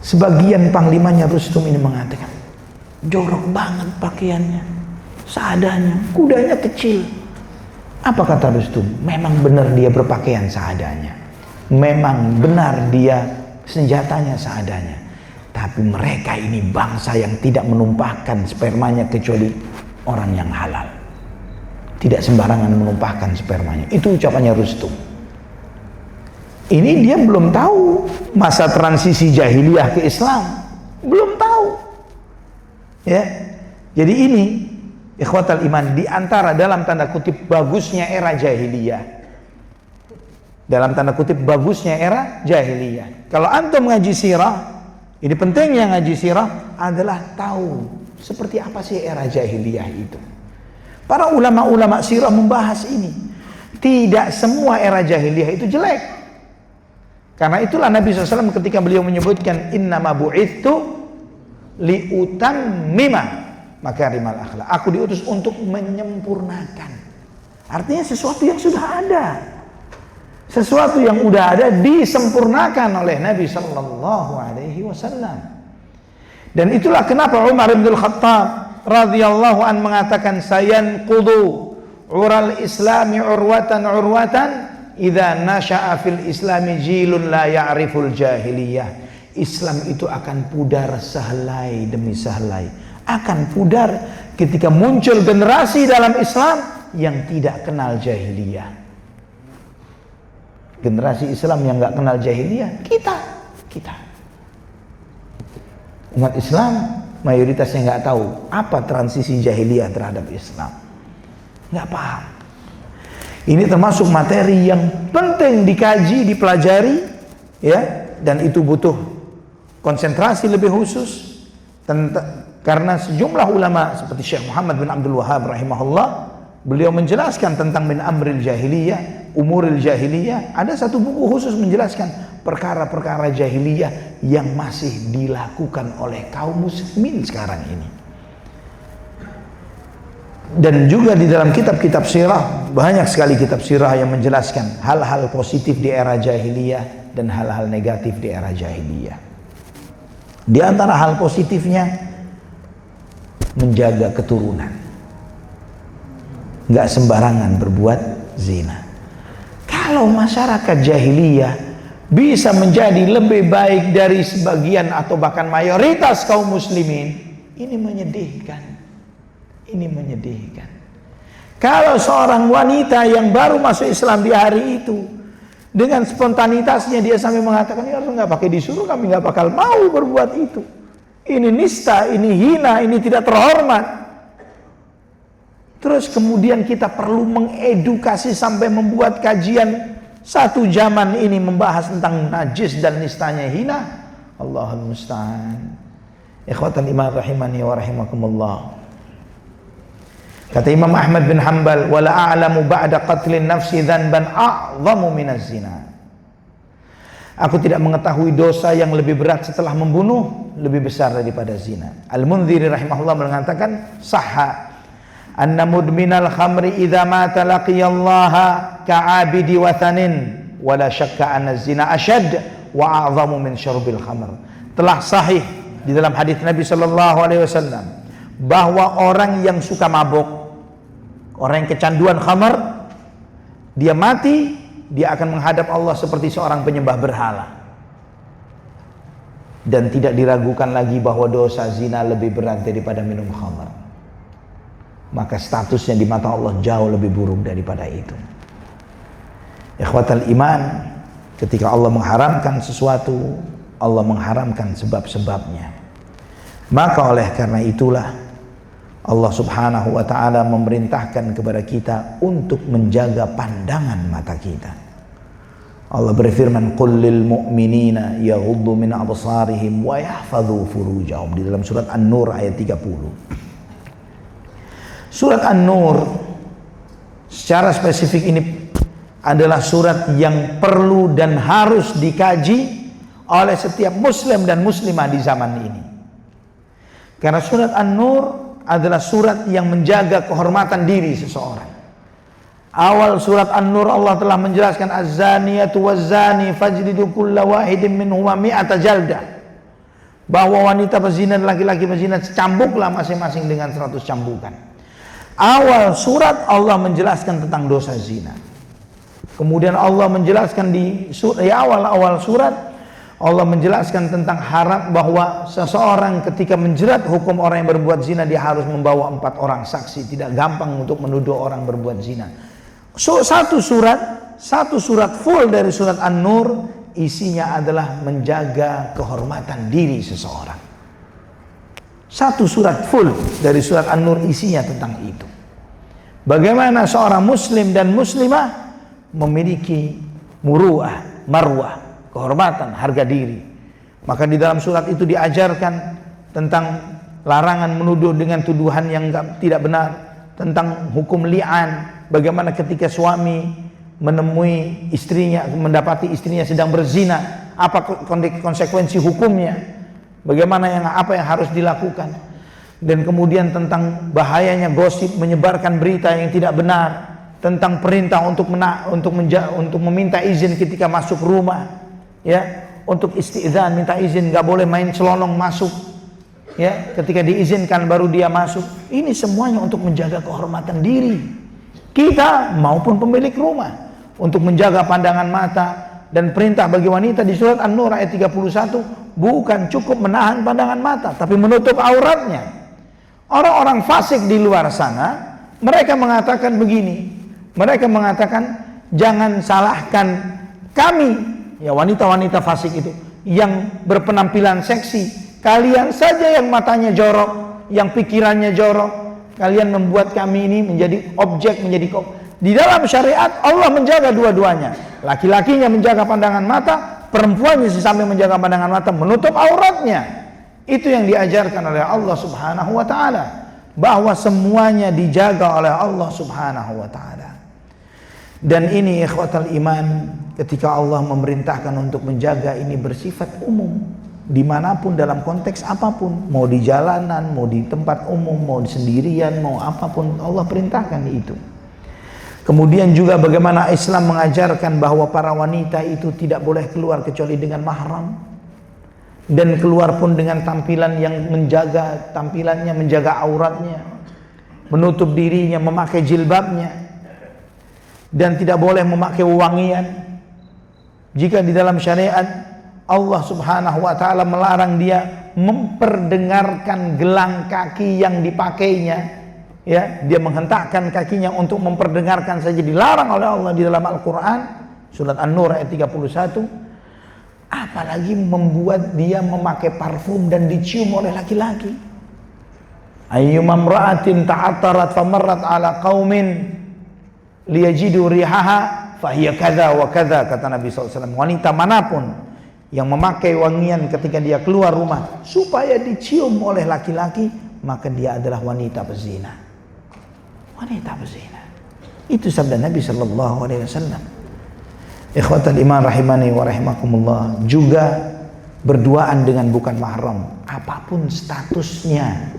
Sebagian panglimanya Rustum ini mengatakan, jorok banget pakaiannya, seadanya, kudanya kecil. Apa kata Rustum? Memang benar dia berpakaian seadanya, memang benar dia senjatanya seadanya. Tapi mereka ini bangsa yang tidak menumpahkan spermanya kecuali orang yang halal. Tidak sembarangan menumpahkan spermanya. Itu ucapannya Rustum. Ini dia belum tahu masa transisi jahiliyah ke Islam. Belum tahu. Ya. Jadi ini ikhwatal iman, di antara dalam tanda kutip bagusnya era jahiliyah. Dalam tanda kutip bagusnya era jahiliyah. Kalau antum ngaji sirah, ini pentingnya ngaji sirah adalah tahu Seperti apa sih era jahiliyah itu? Para ulama-ulama sirah membahas ini. Tidak semua era jahiliyah itu jelek. Karena itulah Nabi SAW ketika beliau menyebutkan innama bu'ithu liutammima makarimal akhlak. Aku diutus untuk menyempurnakan. Artinya sesuatu yang sudah ada. Sesuatu yang udah ada disempurnakan oleh Nabi sallallahu alaihi wasallam. Dan itulah kenapa Umar bin Khattab radhiyallahu an mengatakan sayanqudu ural islami urwatan idza nasha'a fil islami jilun la ya'riful jahiliyah. Islam itu akan pudar sehelai demi sehelai. Akan pudar ketika muncul generasi dalam Islam yang tidak kenal jahiliyah. Generasi Islam yang nggak kenal jahiliyah, kita umat Islam mayoritasnya nggak tahu apa transisi jahiliyah terhadap Islam, nggak paham. Ini termasuk materi yang penting dikaji, dipelajari, ya, dan itu butuh konsentrasi lebih khusus. Karena sejumlah ulama seperti Syekh Muhammad bin Abdul Wahhab rahimahullah, beliau menjelaskan tentang min amril jahiliyah, umuril jahiliyah. Ada satu buku khusus menjelaskan perkara-perkara jahiliyah yang masih dilakukan oleh kaum muslimin sekarang ini. Dan juga di dalam kitab-kitab sirah, banyak sekali kitab sirah yang menjelaskan hal-hal positif di era jahiliyah dan hal-hal negatif di era jahiliyah. Di antara hal positifnya, menjaga keturunan. Nggak sembarangan berbuat zina. Kalau masyarakat jahiliyah bisa menjadi lebih baik dari sebagian atau bahkan mayoritas kaum muslimin, ini menyedihkan. Ini menyedihkan. Kalau seorang wanita yang baru masuk Islam di hari itu, dengan spontanitasnya dia sampai mengatakan, ya Allah, nggak pakai disuruh, kami nggak bakal mau berbuat itu. Ini nista, ini hina, ini tidak terhormat. Terus kemudian kita perlu mengedukasi sampai membuat kajian 1 zaman ini membahas tentang najis dan nistanya hina. Allahul musta'an. Ikhwatan iman rahimani wa rahimakumullah. Kata Imam Ahmad bin Hanbal, wala a'lamu ba'da qatlin nafsi dzanban a'zamu minaz zina. Aku tidak mengetahui dosa yang lebih berat setelah membunuh lebih besar daripada zina. Al-Munziri rahimahullah mengatakan sahha anna mudminal khamri idza mata laqiyallaha ka'abidi wathanin wala syakka anna zina ashad wa a'zamu min syurbil khamr. Telah sahih di dalam hadis Nabi sallallahu alaihi wasallam bahwa orang yang suka mabuk, orang yang kecanduan khamar, dia mati, dia akan menghadap Allah seperti seorang penyembah berhala. Dan tidak diragukan lagi bahwa dosa zina lebih berat daripada minum khamar. Maka statusnya di mata Allah jauh lebih buruk daripada itu. Ikhwatal iman, ketika Allah mengharamkan sesuatu, Allah mengharamkan sebab-sebabnya. Maka oleh karena itulah Allah subhanahu wa ta'ala memerintahkan kepada kita untuk menjaga pandangan mata kita. Allah berfirman, qul lil mu'minina yaghuddu min absarihim wa yahfadhu furujahum, di dalam surat An-Nur ayat 30. Surat An-Nur secara spesifik ini adalah surat yang perlu dan harus dikaji oleh setiap muslim dan muslimah di zaman ini. Karena surat An-Nur adalah surat yang menjaga kehormatan diri seseorang. Awal surat An-Nur Allah telah menjelaskan az-zaniyatu waz-zani fajlidu kulla wahidin minhuma mi'ata jaldah, bahwa wanita pezina dan laki-laki pezina cambuklah masing-masing dengan 100 cambukan. Awal surat Allah menjelaskan tentang dosa zina. Kemudian Allah menjelaskan di awal-awal surat Allah menjelaskan tentang haram, bahwa seseorang ketika menjerat hukum orang yang berbuat zina dia harus membawa 4 orang saksi. Tidak gampang untuk menuduh orang berbuat zina. Satu surat full dari surat An-Nur isinya adalah menjaga kehormatan diri seseorang. Satu surat full dari surat An-Nur isinya tentang itu. Bagaimana seorang muslim dan muslimah memiliki muru'ah, marwah, kehormatan, harga diri. Maka di dalam surat itu diajarkan tentang larangan menuduh dengan tuduhan yang tidak benar, tentang hukum li'an, bagaimana ketika suami menemui istrinya, mendapati istrinya sedang berzina, apa konsekuensi hukumnya, bagaimana apa yang harus dilakukan, dan kemudian tentang bahayanya gosip, menyebarkan berita yang tidak benar, tentang perintah untuk meminta izin ketika masuk rumah, ya, untuk isti'dzan, minta izin, nggak boleh main selonong masuk, ya, ketika diizinkan baru dia masuk. Ini semuanya untuk menjaga kehormatan diri kita maupun pemilik rumah, untuk menjaga pandangan mata. Dan perintah bagi wanita di surat An-Nur ayat 31 bukan cukup menahan pandangan mata, tapi menutup auratnya. Orang-orang fasik di luar sana, mereka mengatakan begini, mereka mengatakan jangan salahkan kami, ya, wanita-wanita fasik itu yang berpenampilan seksi, kalian saja yang matanya jorok, yang pikirannya jorok, kalian membuat kami ini menjadi objek, menjadi di dalam syariat Allah menjaga dua-duanya. Laki-lakinya menjaga pandangan mata, perempuannya sambil menjaga pandangan mata, menutup auratnya. Itu yang diajarkan oleh Allah Subhanahu wa taala, bahwa semuanya dijaga oleh Allah Subhanahu wa taala. Dan ini ikhwatal iman, ketika Allah memerintahkan untuk menjaga, ini bersifat umum, dimanapun, dalam konteks apapun, mau di jalanan, mau di tempat umum, mau di sendirian, mau apapun, Allah perintahkan itu. Kemudian juga bagaimana Islam mengajarkan bahwa para wanita itu tidak boleh keluar kecuali dengan mahram, dan keluar pun dengan tampilan yang menjaga tampilannya, menjaga auratnya, menutup dirinya, memakai jilbabnya, dan tidak boleh memakai wewangian. Jika di dalam syariat Allah Subhanahu wa taala melarang dia memperdengarkan gelang kaki yang dipakainya, ya, dia menghentakkan kakinya untuk memperdengarkan saja, dilarang oleh Allah di dalam Al-Quran surat An-Nur ayat 31. Apalagi membuat dia memakai parfum dan dicium oleh laki-laki. Ayyuma imra'atin ta'attarat famarrat ala qaumin liyajidu rihaha fahiya kadza wa kadza, kata Nabi SAW. Wanita manapun yang memakai wangian ketika dia keluar rumah supaya dicium oleh laki-laki, maka dia adalah wanita pezina. Wanita berzina. Itu sabda Nabi sallallahu alaihi wasallam. Ikhwatal iman rahimani wa rahimakumullah. Juga berduaan dengan bukan mahram, apapun statusnya.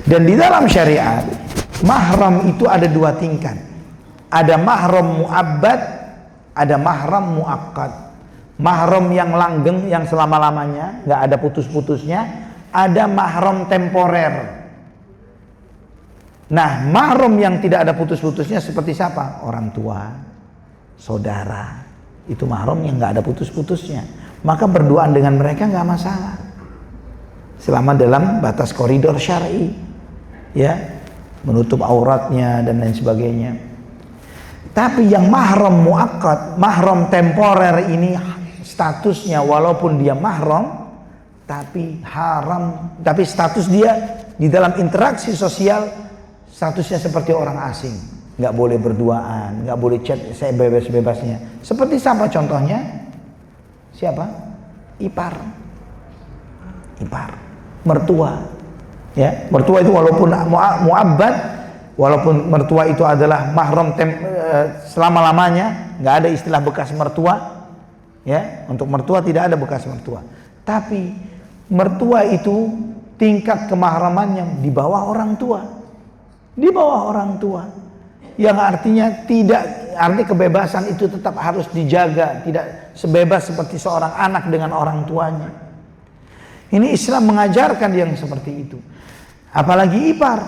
Dan di dalam syariat, mahram itu ada dua tingkat. Ada mahram mu'abbad, ada mahram mu'aqqad. Mahram yang langgeng, yang selama-lamanya, nggak ada putus-putusnya. Ada mahram temporer. Nah, mahram yang tidak ada putus-putusnya seperti siapa? Orang tua, saudara. Itu mahram yang nggak ada putus-putusnya. Maka berduaan dengan mereka nggak masalah, selama dalam batas koridor syar'i, ya, menutup auratnya dan lain sebagainya. Tapi yang mahram muakkad, mahram temporer ini statusnya walaupun dia mahram, tapi haram, tapi status dia di dalam interaksi sosial statusnya seperti orang asing, nggak boleh berduaan, nggak boleh chat saya bebas-bebasnya. Seperti siapa contohnya? Siapa? Ipar, mertua, ya, mertua itu walaupun mu'abbad, walaupun mertua itu adalah mahram selama-lamanya, nggak ada istilah bekas mertua, ya, untuk mertua tidak ada bekas mertua. Tapi mertua itu tingkat kemahramannya di bawah orang tua. Di bawah orang tua, yang artinya arti kebebasan itu tetap harus dijaga, tidak sebebas seperti seorang anak dengan orang tuanya. Ini Islam mengajarkan yang seperti itu. Apalagi ipar,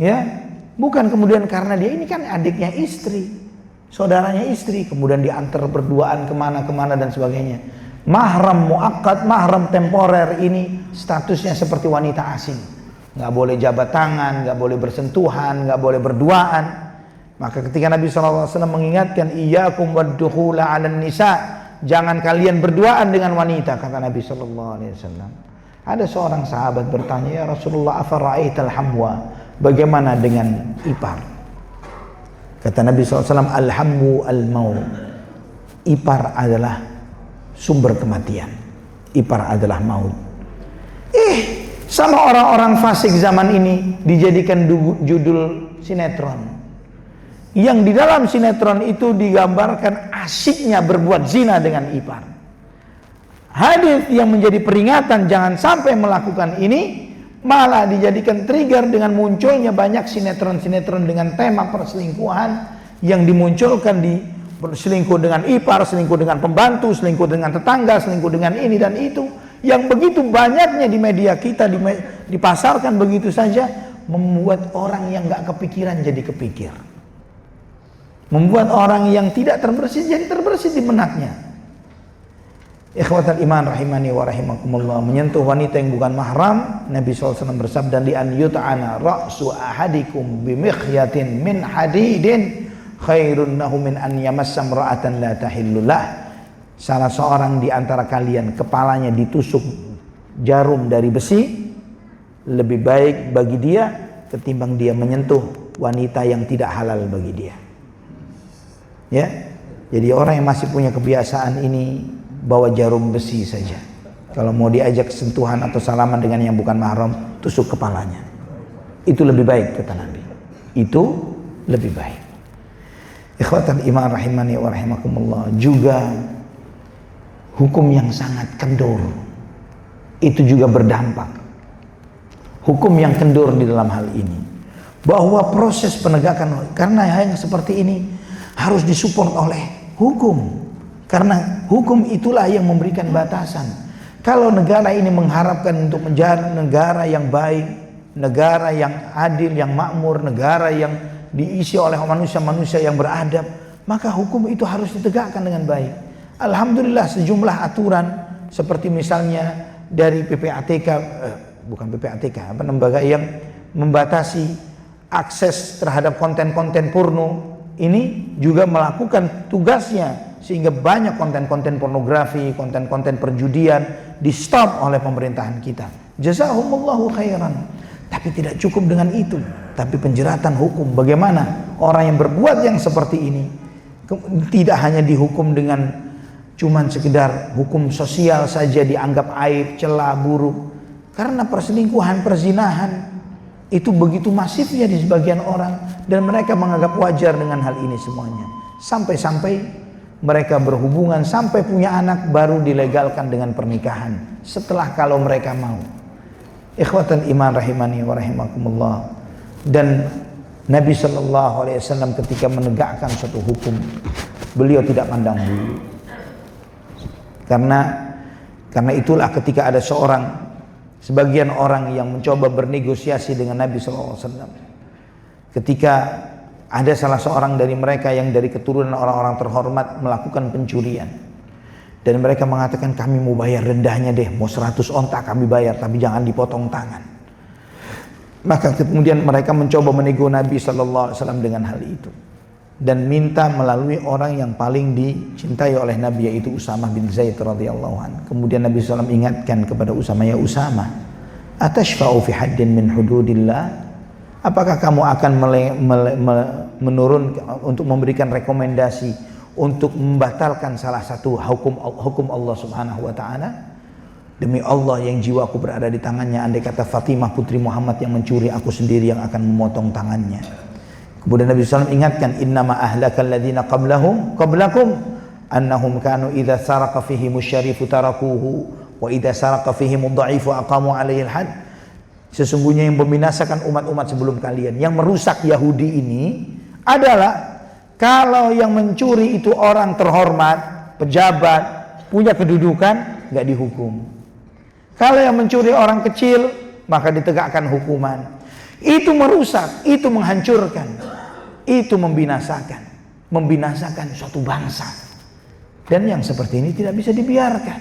ya, bukan kemudian karena dia ini kan adiknya istri, saudaranya istri, kemudian diantar berduaan kemana-kemana dan sebagainya. Mahram muakkad, mahram temporer ini statusnya seperti wanita asing. Nggak boleh jabat tangan, nggak boleh bersentuhan, nggak boleh berduaan. Maka ketika Nabi SAW mengingatkan, iyyakum waddukhula 'alan nisa, jangan kalian berduaan dengan wanita, kata Nabi SAW. Ada seorang sahabat bertanya, ya Rasulullah, afara'aital hamwa, bagaimana dengan ipar? Kata Nabi SAW, alhammu al-maut, ipar adalah sumber kematian, ipar adalah maut. Sama orang-orang fasik zaman ini dijadikan judul sinetron, yang di dalam sinetron itu digambarkan asyiknya berbuat zina dengan ipar. Hadis yang menjadi peringatan jangan sampai melakukan ini malah dijadikan trigger dengan munculnya banyak sinetron-sinetron dengan tema perselingkuhan yang dimunculkan, di selingkuh dengan ipar, selingkuh dengan pembantu, selingkuh dengan tetangga, selingkuh dengan ini dan itu, yang begitu banyaknya di media kita, dipasarkan begitu saja, membuat orang yang gak kepikiran jadi kepikir, membuat orang yang tidak terbersih jadi terbersih di benaknya. Ikhwatal iman rahimani wa rahimakumullah, menyentuh wanita yang bukan mahram, Nabi SAW bersabda, li an yut'ana ra'su ahadikum bimikhyatin min hadidin khairun lahu min an yamassa imra'atan la tahillullah. Salah seorang di antara kalian kepalanya ditusuk jarum dari besi lebih baik bagi dia ketimbang dia menyentuh wanita yang tidak halal bagi dia. Ya, jadi orang yang masih punya kebiasaan ini bawa jarum besi saja. Kalau mau diajak sentuhan atau salaman dengan yang bukan mahram, tusuk kepalanya. Itu lebih baik kata Nabi. Itu lebih baik. Ikhwatal iman rahimani wa rahimakumullah, juga hukum yang sangat kendur itu juga berdampak. Hukum yang kendur di dalam hal ini, bahwa proses penegakan, karena hal yang seperti ini harus disupport oleh hukum, karena hukum itulah yang memberikan batasan. Kalau negara ini mengharapkan untuk menjadi negara yang baik, negara yang adil, yang makmur, negara yang diisi oleh manusia-manusia yang beradab, maka hukum itu harus ditegakkan dengan baik. Alhamdulillah sejumlah aturan seperti misalnya dari PPATK, bukan PPATK, lembaga yang membatasi akses terhadap konten-konten porno ini juga melakukan tugasnya, sehingga banyak konten-konten pornografi, konten-konten perjudian di stop oleh pemerintahan kita. Jazahumullahu khairan. Tapi tidak cukup dengan itu, tapi penjeratan hukum. Bagaimana orang yang berbuat yang seperti ini tidak hanya dihukum dengan cuman sekedar hukum sosial saja, dianggap aib, celah, buruk. Karena perselingkuhan, perzinahan itu begitu masifnya di sebagian orang, dan mereka menganggap wajar dengan hal ini semuanya. Sampai-sampai mereka berhubungan sampai punya anak baru dilegalkan dengan pernikahan setelah kalau mereka mau. Ikhwatan iman rahimani wa rahimakumullah. Dan Nabi SAW ketika menegakkan suatu hukum, beliau tidak pandang bulu. Karena itulah ketika ada sebagian orang yang mencoba bernegosiasi dengan Nabi SAW, ketika ada salah seorang dari mereka yang dari keturunan orang-orang terhormat melakukan pencurian, dan mereka mengatakan, kami mau bayar rendahnya deh, mau 100 onta kami bayar, tapi jangan dipotong tangan. Maka kemudian mereka mencoba menego Nabi SAW dengan hal itu, dan minta melalui orang yang paling dicintai oleh Nabi, yaitu Usamah bin Zaid radhiyallahu anhu. Kemudian Nabi SAW ingatkan kepada Usamah, ya Usamah, atashfa'u fi haddin min hududillah? Apakah kamu akan menurun untuk memberikan rekomendasi untuk membatalkan salah satu hukum Allah Subhanahu wa taala? Demi Allah yang jiwaku berada di tangannya, andai kata Fatimah putri Muhammad yang mencuri, aku sendiri yang akan memotong tangannya. Kemudian Nabi SAW ingatkan, innama ahlakal ladzina qablakum annahum kanu idza saraqa fihim syarifu tarakuhu wa idza saraqa fihim dha'ifu aqamu alaihi al-had. Sesungguhnya yang membinasakan umat-umat sebelum kalian, yang merusak Yahudi ini adalah kalau yang mencuri itu orang terhormat, pejabat, punya kedudukan, nggak dihukum. Kalau yang mencuri orang kecil, maka ditegakkan hukuman. Itu merusak, itu menghancurkan, itu membinasakan suatu bangsa. Dan yang seperti ini tidak bisa dibiarkan.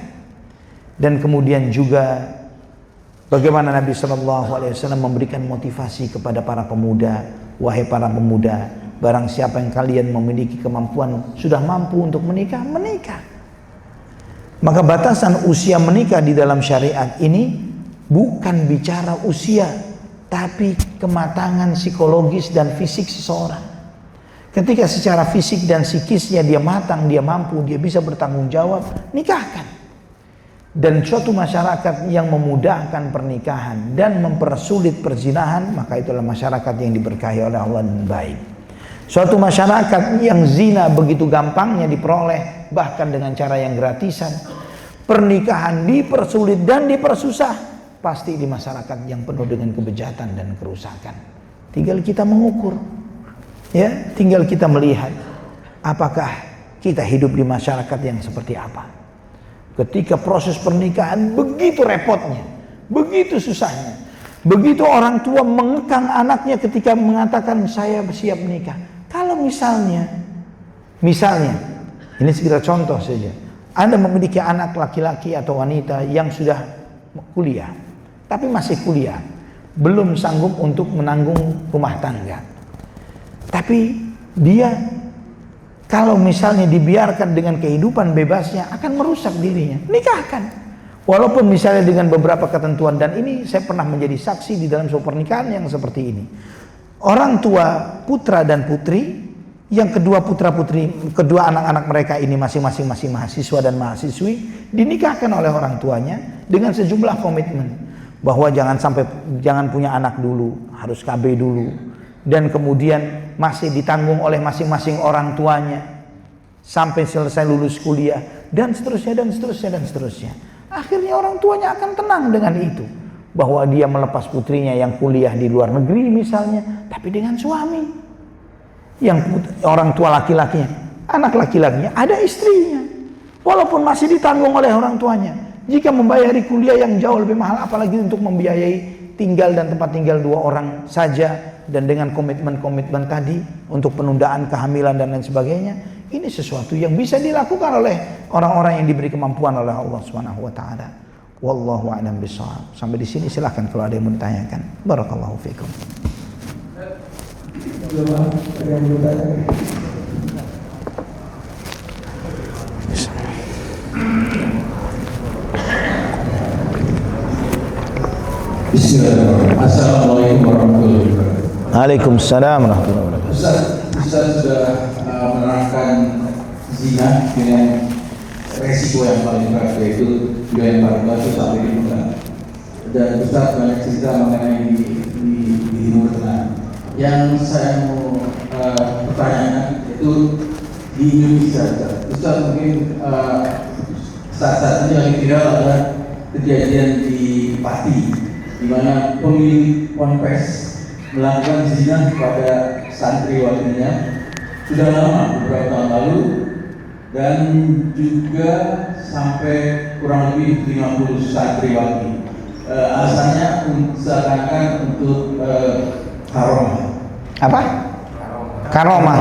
Dan kemudian juga bagaimana Nabi SAW memberikan motivasi kepada para pemuda, wahai para pemuda, barang siapa yang kalian memiliki kemampuan, sudah mampu untuk menikah, menikah. Maka batasan usia menikah di dalam syariat ini bukan bicara usia, tapi kematangan psikologis dan fisik seseorang. Ketika secara fisik dan psikisnya dia matang, dia mampu, dia bisa bertanggung jawab, nikahkan. dan suatu masyarakat yang memudahkan pernikahan dan mempersulit perzinahan, maka itulah masyarakat yang diberkahi oleh Allah dan baik. Suatu masyarakat yang zina begitu gampangnya diperoleh, bahkan dengan cara yang gratisan, pernikahan dipersulit dan dipersusah, pasti di masyarakat yang penuh dengan kebejatan dan kerusakan. Tinggal kita mengukur, ya, tinggal kita melihat apakah kita hidup di masyarakat yang seperti apa. Ketika proses pernikahan begitu repotnya, begitu susahnya, begitu orang tua mengekang anaknya ketika mengatakan saya siap menikah. Kalau misalnya, ini sekedar contoh saja, Anda memiliki anak laki-laki atau wanita yang sudah kuliah, tapi masih kuliah, belum sanggup untuk menanggung rumah tangga. Tapi dia kalau misalnya dibiarkan dengan kehidupan bebasnya akan merusak dirinya, nikahkan. Walaupun misalnya dengan beberapa ketentuan, dan ini saya pernah menjadi saksi di dalam sebuah pernikahan yang seperti ini. Orang tua putra dan putri, yang kedua kedua anak-anak mereka ini masing-masing masih mahasiswa dan mahasiswi, dinikahkan oleh orang tuanya dengan sejumlah komitmen bahwa jangan punya anak dulu, harus KB dulu, dan kemudian masih ditanggung oleh masing-masing orang tuanya sampai selesai lulus kuliah, dan seterusnya dan seterusnya dan seterusnya. Akhirnya orang tuanya akan tenang dengan itu, bahwa dia melepas putrinya yang kuliah di luar negeri misalnya, tapi dengan suami yang orang tua laki-lakinya, anak laki-lakinya ada istrinya, walaupun masih ditanggung oleh orang tuanya. Jika membayari kuliah yang jauh lebih mahal, apalagi untuk membiayai tinggal dan tempat tinggal 2 orang saja, dan dengan komitmen-komitmen tadi untuk penundaan kehamilan dan lain sebagainya, ini sesuatu yang bisa dilakukan oleh orang-orang yang diberi kemampuan oleh Allah Subhanahu wa taala. Wallahu a'lam bishawab. Sampai di sini silahkan kalau ada yang mau ditanyakan. Barakallahu fiikum. Bismillahirrahmanirrahim. Assalamualaikum warahmatullahi wabarakatuh. Waalaikumsalam warahmatullahi wabarakatuh. Ustaz sudah menerangkan zina dengan resiko yang paling berat, yaitu dilempar batu sampai dibunuh. Dan Ustaz banyak cerita mengenai di Timur Tengah. Yang saya mau pertanyakan itu di Indonesia, Ustaz mungkin saat-saat ini yang viral adalah kejadian di Pati, di mana pemilik ponpes melakukan zina kepada santriwatinya sudah lama, beberapa tahun lalu, dan juga sampai kurang lebih 50 santriwati. Alasannya seakan-akan untuk karomah. Apa? Karomah.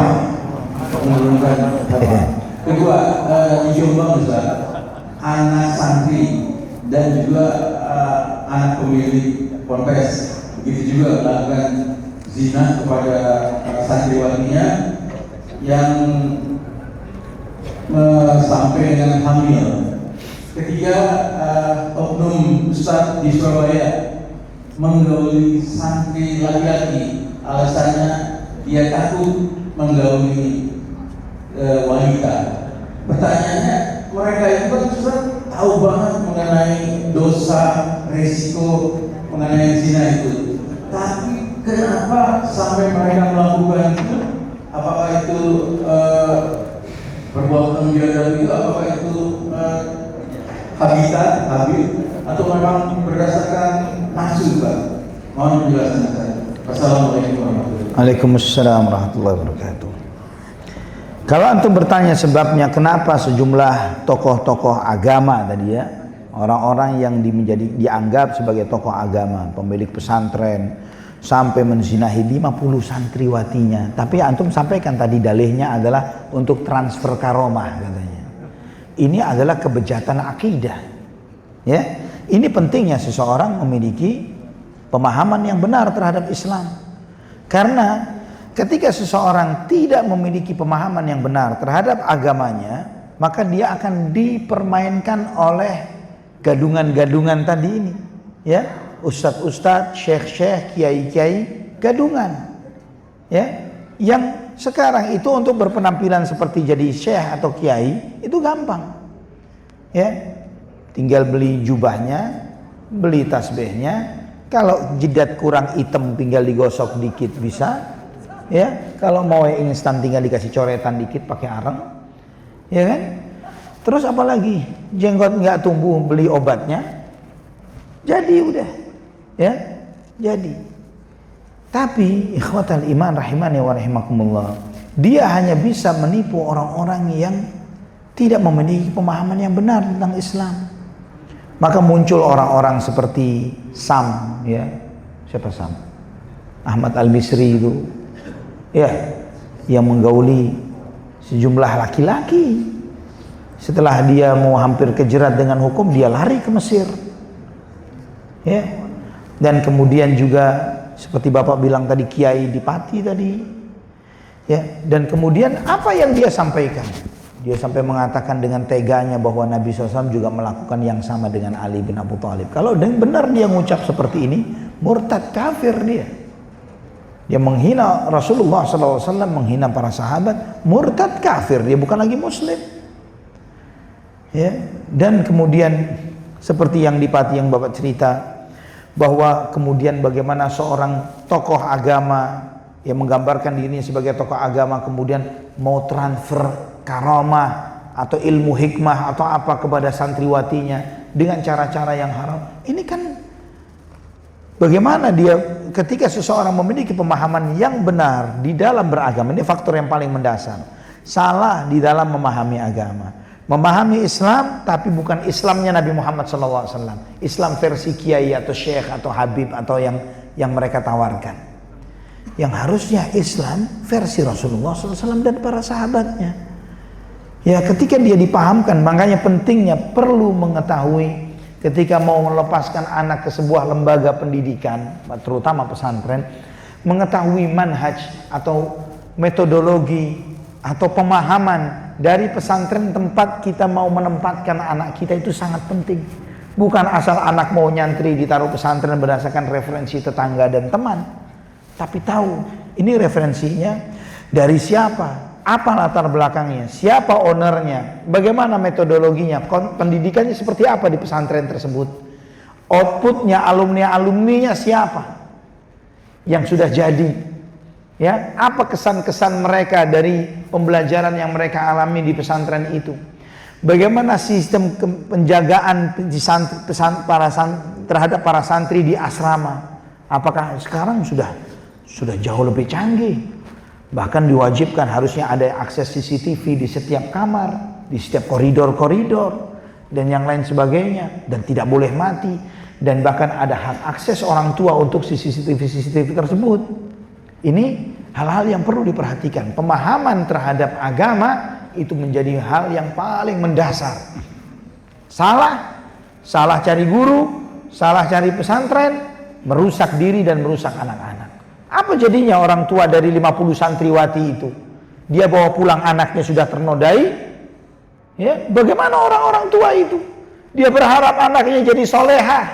Menurunkan apa? Kedua, di Jombang Ustaz, anak santri dan juga anak pemilik ponpes begitu juga melakukan zina kepada santriwatinya yang sampai dengan hamil. Ketiga, oknum Ustaz di Surabaya menggauli santri laki-laki, alasannya dia takut menggauli wanita. Pertanyaannya, mereka itu kan Ustaz tahu banget mengenai dosa, resiko mengenai zina itu, tapi kenapa sampai mereka melakukan itu? Apakah itu perbuatan biadab itu? Apakah itu habil, atau memang berdasarkan nafsu, Pak? Mohon penjelasan saya. Assalamualaikum warahmatullahi wabarakatuh. Waalaikumsalam warahmatullahi wabarakatuh. Kalau antum bertanya sebabnya kenapa sejumlah tokoh-tokoh agama tadi ya, orang-orang yang dianggap sebagai tokoh agama, pemilik pesantren, sampai menzinahi 50 santriwatinya. Tapi antum sampaikan tadi dalihnya adalah untuk transfer karomah katanya. Ini adalah kebejatan akidah. Ya, ini pentingnya seseorang memiliki pemahaman yang benar terhadap Islam. Karena ketika seseorang tidak memiliki pemahaman yang benar terhadap agamanya, maka dia akan dipermainkan oleh gadungan-gadungan tadi ini. Ya, ustadz-ustadz, syekh-syekh, kiai-kiai, gadungan. Ya, yang sekarang itu untuk berpenampilan seperti jadi syekh atau kiai itu gampang. Ya. tinggal beli jubahnya, beli tasbihnya. Kalau jidat kurang hitam tinggal digosok dikit bisa, ya. Kalau mau yang instan tinggal dikasih coretan dikit pakai arang, ya kan? Terus apalagi jenggot nggak tumbuh, beli obatnya, jadi udah, ya, jadi. Tapi ikhwatal iman rahimani wa rahimakumullah, dia hanya bisa menipu orang-orang yang tidak memiliki pemahaman yang benar tentang Islam. Maka muncul orang-orang seperti Sam, ya, siapa Sam? Ahmad Al-Misri itu, ya, yang menggauli sejumlah laki-laki. Setelah dia mau hampir kejerat dengan hukum, dia lari ke Mesir, ya. Dan kemudian juga seperti Bapak bilang tadi, Kiai di Pati tadi, ya. Dan kemudian apa yang dia sampaikan? Dia sampai mengatakan dengan teganya bahwa Nabi SAW juga melakukan yang sama dengan Ali bin Abu Thalib. Kalau benar dia ngucap seperti ini, murtad kafir dia. Dia menghina Rasulullah SAW, menghina para sahabat, murtad kafir. Dia bukan lagi muslim. Ya. Dan kemudian seperti yang di Pati yang Bapak cerita, bahwa kemudian bagaimana seorang tokoh agama yang menggambarkan dirinya sebagai tokoh agama kemudian mau transfer karamah atau ilmu hikmah atau apa kepada santriwatinya dengan cara-cara yang haram. Ini kan bagaimana dia ketika seseorang memiliki pemahaman yang benar di dalam beragama, ini faktor yang paling mendasar. Salah di dalam memahami agama, memahami Islam tapi bukan Islamnya Nabi Muhammad SAW, Islam versi kiai atau syekh atau habib atau yang mereka tawarkan. Yang harusnya Islam versi Rasulullah SAW dan para sahabatnya. Ya, ketika dia dipahamkan, makanya pentingnya perlu mengetahui ketika mau melepaskan anak ke sebuah lembaga pendidikan, terutama pesantren, mengetahui manhaj atau metodologi atau pemahaman dari pesantren tempat kita mau menempatkan anak kita itu sangat penting. Bukan asal anak mau nyantri ditaruh pesantren berdasarkan referensi tetangga dan teman, tapi tahu ini referensinya dari siapa, apa latar belakangnya, siapa ownernya, bagaimana metodologinya, pendidikannya seperti apa di pesantren tersebut, outputnya, alumni-alumninya siapa yang sudah jadi, ya, apa kesan-kesan mereka dari pembelajaran yang mereka alami di pesantren itu, bagaimana sistem penjagaan terhadap para santri di asrama, apakah sekarang sudah jauh lebih canggih. Bahkan diwajibkan harusnya ada akses CCTV di setiap kamar, di setiap koridor-koridor, dan yang lain sebagainya. Dan tidak boleh mati. Dan bahkan ada hak akses orang tua untuk CCTV tersebut. Ini hal-hal yang perlu diperhatikan. Pemahaman terhadap agama itu menjadi hal yang paling mendasar. Salah cari guru, salah cari pesantren, merusak diri dan merusak anak-anak. Apa jadinya orang tua dari 50 santriwati itu? Dia bawa pulang anaknya sudah ternodai. Ya, bagaimana orang-orang tua itu? Dia berharap anaknya jadi solehah.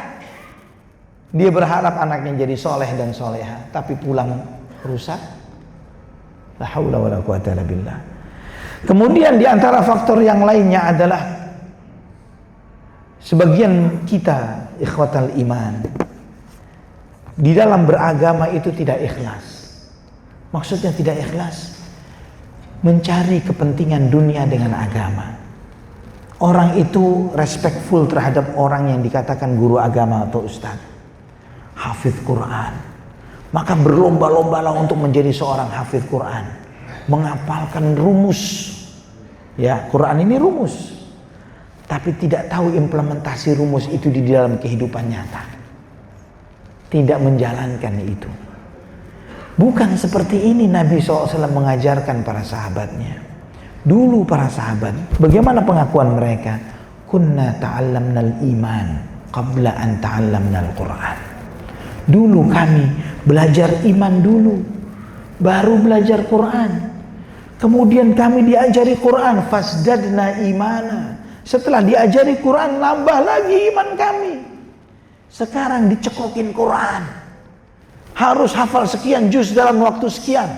Dia berharap anaknya jadi soleh dan soleha, tapi pulang rusak. La haula wala quwata illa billah. Kemudian di antara faktor yang lainnya adalah sebagian kita ikhwatal iman di dalam beragama itu tidak ikhlas. Maksudnya tidak ikhlas, mencari kepentingan dunia dengan agama. Orang itu respectful terhadap orang yang dikatakan guru agama atau ustaz, hafidz Quran, maka berlomba-lombalah untuk menjadi seorang hafidz Quran, menghafalkan rumus. Ya, Quran ini rumus, tapi tidak tahu implementasi rumus itu di dalam kehidupan nyata. Tidak menjalankan itu. Bukan seperti ini Nabi SAW mengajarkan para sahabatnya. Dulu para sahabat, bagaimana pengakuan mereka? Kunna ta'allamnal iman qabla an ta'allamnal Quran. Dulu kami belajar iman dulu, baru belajar Quran. Kemudian kami diajari Quran, fasdadna imana. Setelah diajari Quran, nambah lagi iman kami. Sekarang dicekokin Quran, harus hafal sekian juz dalam waktu sekian.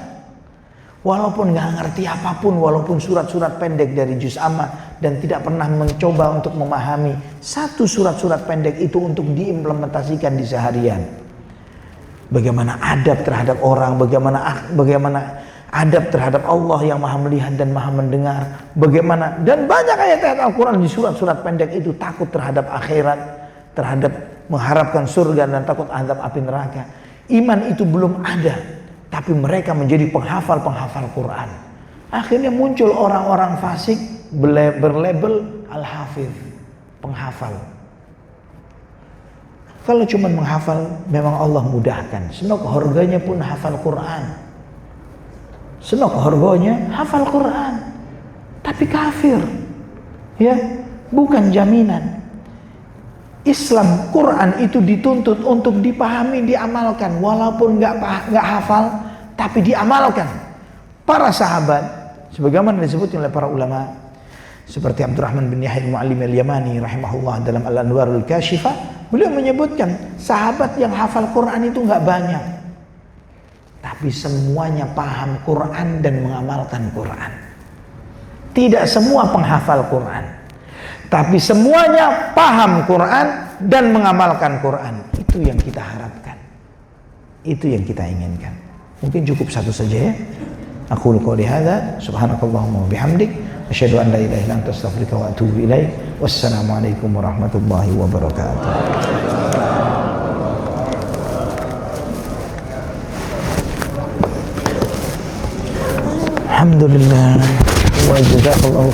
Walaupun nggak ngerti apapun, walaupun surat-surat pendek dari juz amma dan tidak pernah mencoba untuk memahami satu surat-surat pendek itu untuk diimplementasikan di seharian. Bagaimana adab terhadap orang, bagaimana adab terhadap Allah yang maha melihat dan maha mendengar. Bagaimana, dan banyak ayat-ayat Al-Quran di surat-surat pendek itu takut terhadap akhirat, terhadap mengharapkan surga dan takut azab api neraka. Iman itu belum ada, tapi mereka menjadi penghafal-penghafal Quran. Akhirnya muncul orang-orang fasik berlabel Al-Hafidh, penghafal. Kalau cuma menghafal, memang Allah mudahkan. Senok harganya pun hafal Quran. Senok harganya hafal Quran. Tapi kafir. Ya, bukan jaminan. Islam, Quran itu dituntut untuk dipahami, diamalkan. Walaupun nggak hafal, tapi diamalkan. Para sahabat, sebagaimana disebut oleh para ulama, seperti Abdurrahman bin Yahya al-Mu'allim al-Yamani rahimahullah dalam Al-Anwarul Kashifah, beliau menyebutkan sahabat yang hafal Quran itu nggak banyak, tapi semuanya paham Quran dan mengamalkan Quran. Tidak semua penghafal Quran, tapi semuanya paham Quran dan mengamalkan Quran. Itu yang kita harapkan, itu yang kita inginkan. Mungkin cukup satu saja ya. Aku qouli hadza, subhanakallahumma wa bihamdik, asyhadu an la ilaha illa anta, astaghfiruka wa atubu ilaik. Wassalamualaikum warahmatullahi wabarakatuh. Alhamdulillah wa jazakallahu